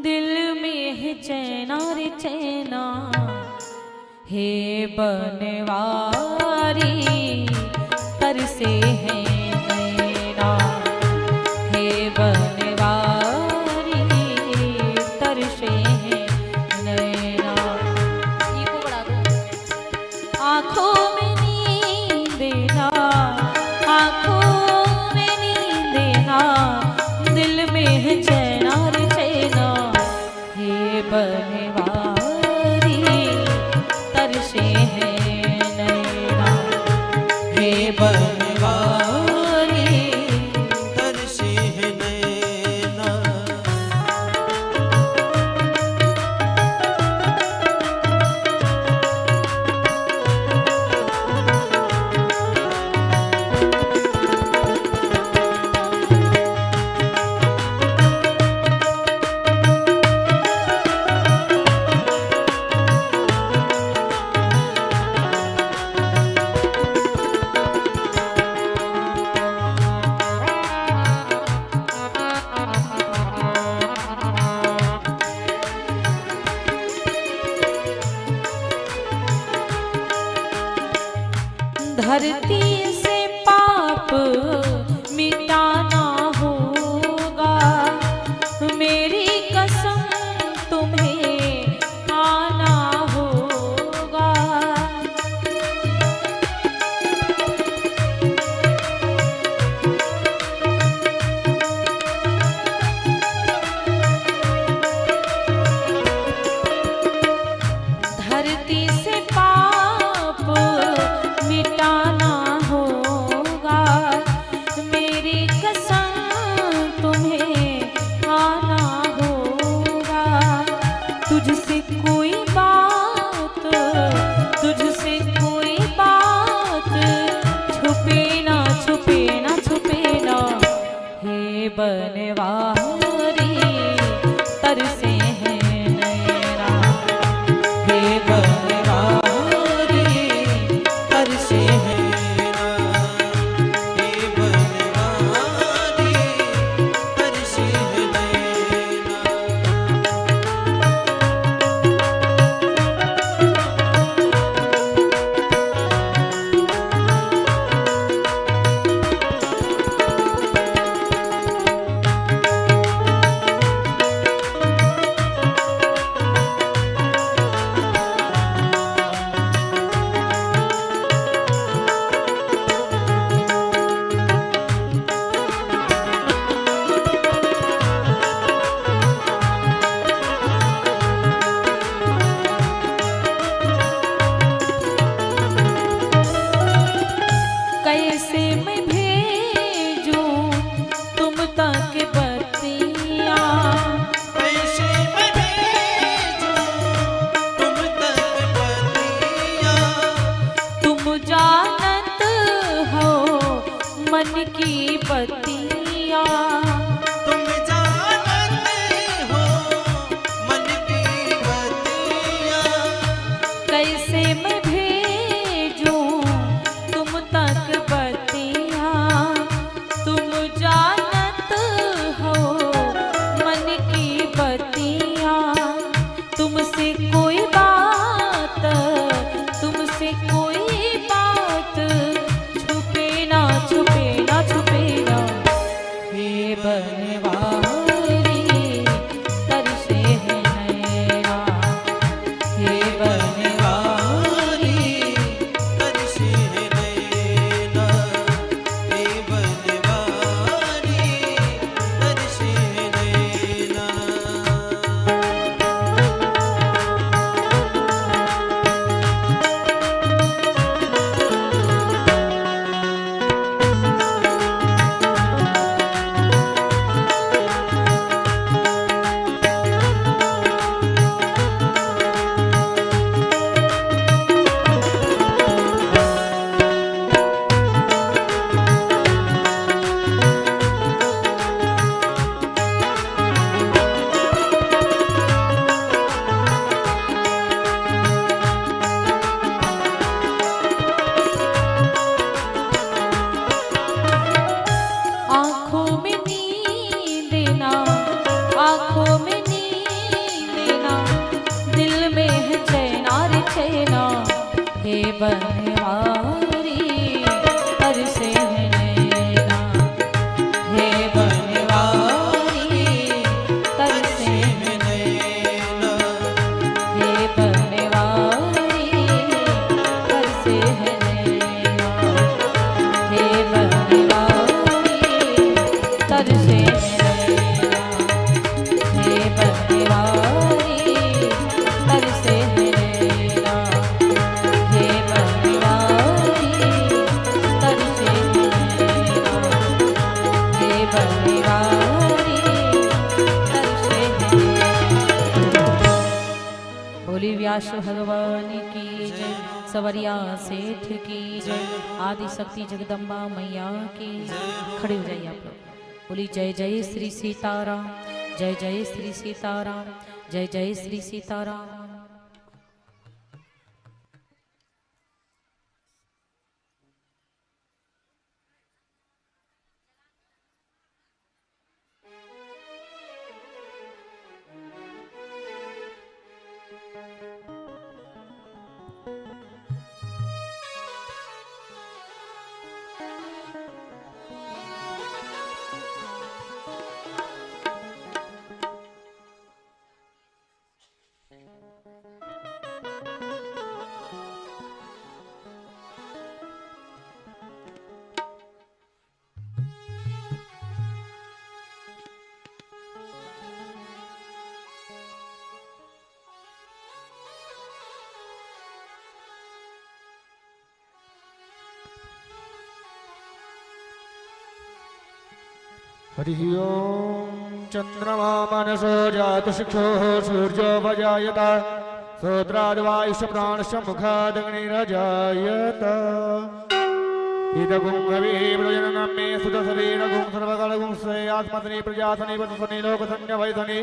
दिल में है चैना रे चैना, हे बनवारी तरसे है नैना, हे बनवारी तरसे है नैना। ये को बढ़ा दो। आंखों में नींद देना, आंखों में नींद देना, दिल में है चैना रे चैना, हे बनवारी तरसे है नैना, हे बनवारी तरसे है नैना। धरती से पाप मिटाना होगा, मेरी कसम तुम्हें आना होगा। धरती से पाप मिटाना होगा, मेरी कसम तुम्हें आना होगा। तुझसे कोई बात, तुझसे कोई बात छुपे ना छुपे ना छुपे ना, हे बनवारी तरसे है नैना, हे बनवारी तरसे है नैना, हे बनवारी तरसे है नैना। बनवारी तरसे है नैना, हे बनवारी तरसे है नैना, हे बनवारी तरसे है नैना, हे बनवारी तरसे है नैना, हे बनवारी तरसे है नैना, हे बनवारी तरसे है नैना, हे बनवारी तरसे है नैना। बोली व्यास भगवान की जय, सवरिया सेठ की जय, आदि शक्ति जगदम्बा मैया की। खड़े हो जाइए आप लोग। बोली जय जय श्री सीताराम, जय जय श्री सीताराम, जय जय श्री सीताराम। हरि ओम। चंद्रमा मनसो जातु शिक्षो सूर्यो भजायत, श्रोत्राद्वायुष प्राणस्य मुखादग्निरजायत। इदगुं हविर्प्रजननं मे सुतशरीरगुं सर्वकालगुं श्रेयात्मसनि प्रजासनि वससनि लोकसंज्ञवैसनि,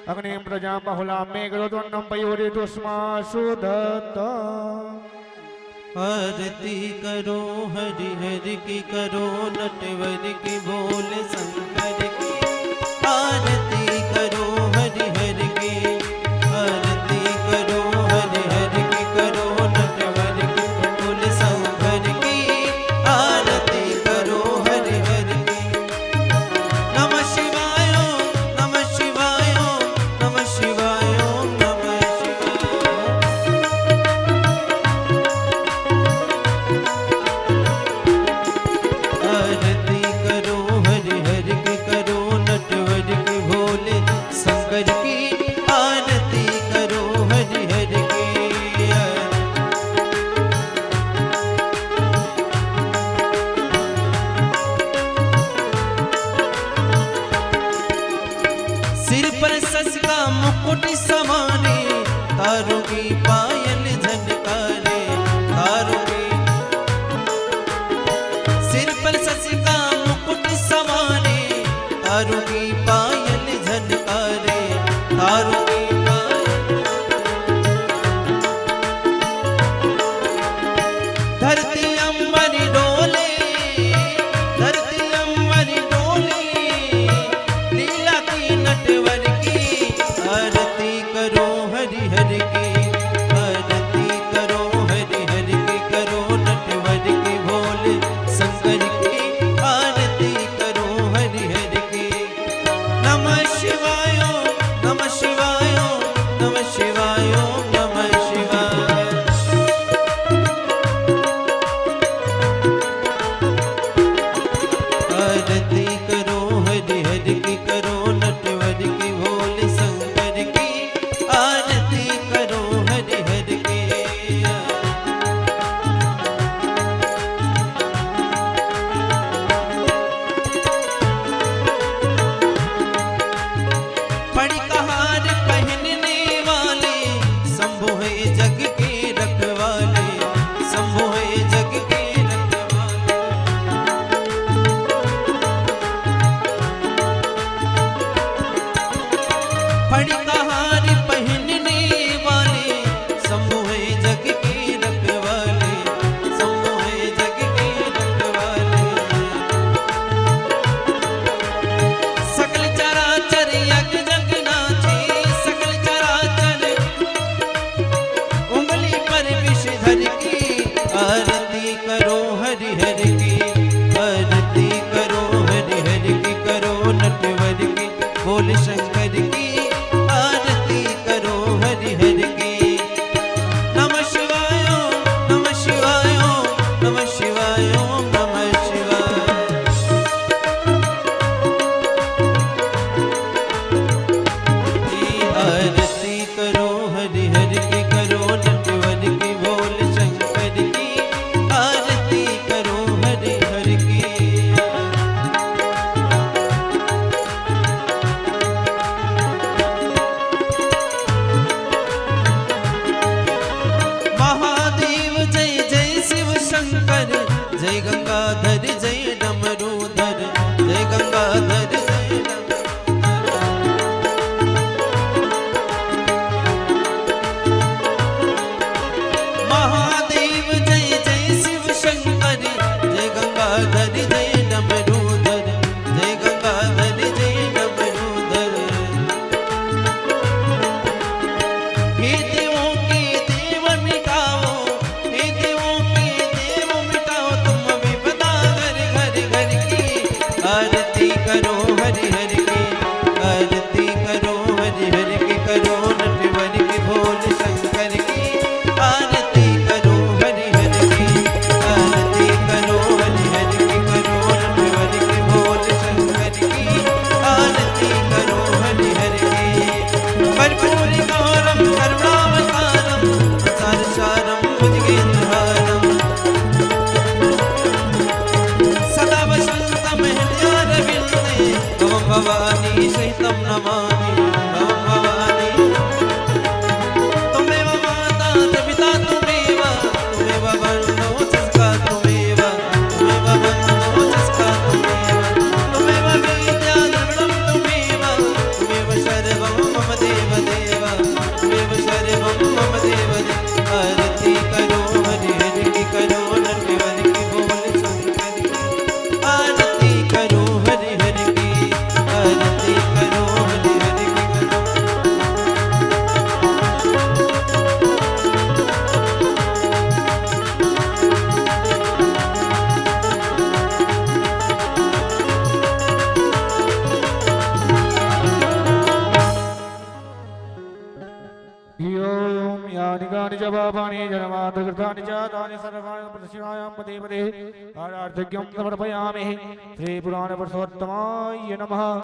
अग्निं प्रजां बहुलां मे करोत्वन्नं पयोरितुष्मासु दत्त। आरती करो हरि हरि की, करो नटवर की, बोले शंकर की। आरती करो हरि हरि की, आरती करो हरि हरि की, करो नटवर की, बोले शंकर की। आरती करो हरि हरि की। नमः शिवाय नमः शिवाय नमः शिवाय नमः शिवाय। आरती करो हरि हरि की, करो नटवर की, भोले शंकर की। आरती करो हरि हरि की। सिर पर सस का मुकुट समाने, तारों की पायल झनकारे, तारों की। सिर पर सस का मुकुट समाने, तारों की पायल झनकारे, तारों की पायल। धरती अंबर डोले, धरती अंबर डोले, लीला की नटवर की। आरती करो हरि हरि की, आरती करो हरि हरि की, करो नटवर की, भोले शंकर की। आरती करो हरि हरि की। नमः शिवाय नमः शिवाय नमः शिवाय नमः शिवाय। आरती करो हरि हरि की, करो नटवर की, भोले शंकर की। आरती करो आरती करो हरि हरि की, आरती करो हरि हरि की, करो नटवर की बोल शंकर की, आरती करो हरि हरि की। नमः शिवाय ओम नमः शिवाय ओम नमः शिवाय ओम नमः शिवाय। आरती करो हरि हरि की, करो नटवर की बोल शंकर की, आरती करो हरि हरि की। महादेव जय जय शिव शंकर, जय गंगाधर जय डमरूधर, जय गंगाधर जय डमरूधर। महादेव जय जय शिव शंकर, जय गंगाधर जय डमरूधर, जय गंगाधर जय डमरूधर। हे देवों के देव मिटाओ, हे देवों के देव मिटाओ, तुम विपदा घर घर घर की। आरती करो हरि हरि की, आरती करो हरि हरि की, करो नटवर की भोल शंकर की, आरती करो हरि हरि की, आरती करो हरि हरि की, करो नटवर की भोल शंकर की, आरती करो हरि हरि की। कर्पूर गौरम करुणावतारम संसारसारम भुजगेन्द्रहारम, सदा वसन्तं हृदयारविन्दे, त्वं भवानी सहितं नमामि, त्वं भवानी। त्वमेव माता च पिता त्वमेव, त्वमेव बन्धो च सखा त्वमेव, त्वमेव बन्धो च सखा त्वमेव, त्वमेव विद्या द्रविणं त्वमेव, त्वमेव सर्वं मम देव देव, त्वमेव सर्वं मम देव देव। आरती करो हरि हरि की, करो नटवर की बोल शंकर की, आरती करो हरि हरि की, आरती करो हरि हरि की, करो। ओम यानि कानि च पापानि जन्मान्तकृतानि च तानि सर्वाणि प्रतिशिवायां पदे पदे आरार्थ्यं समर्पयामि। श्री पुराण पुरुषोत्तमाय नमः।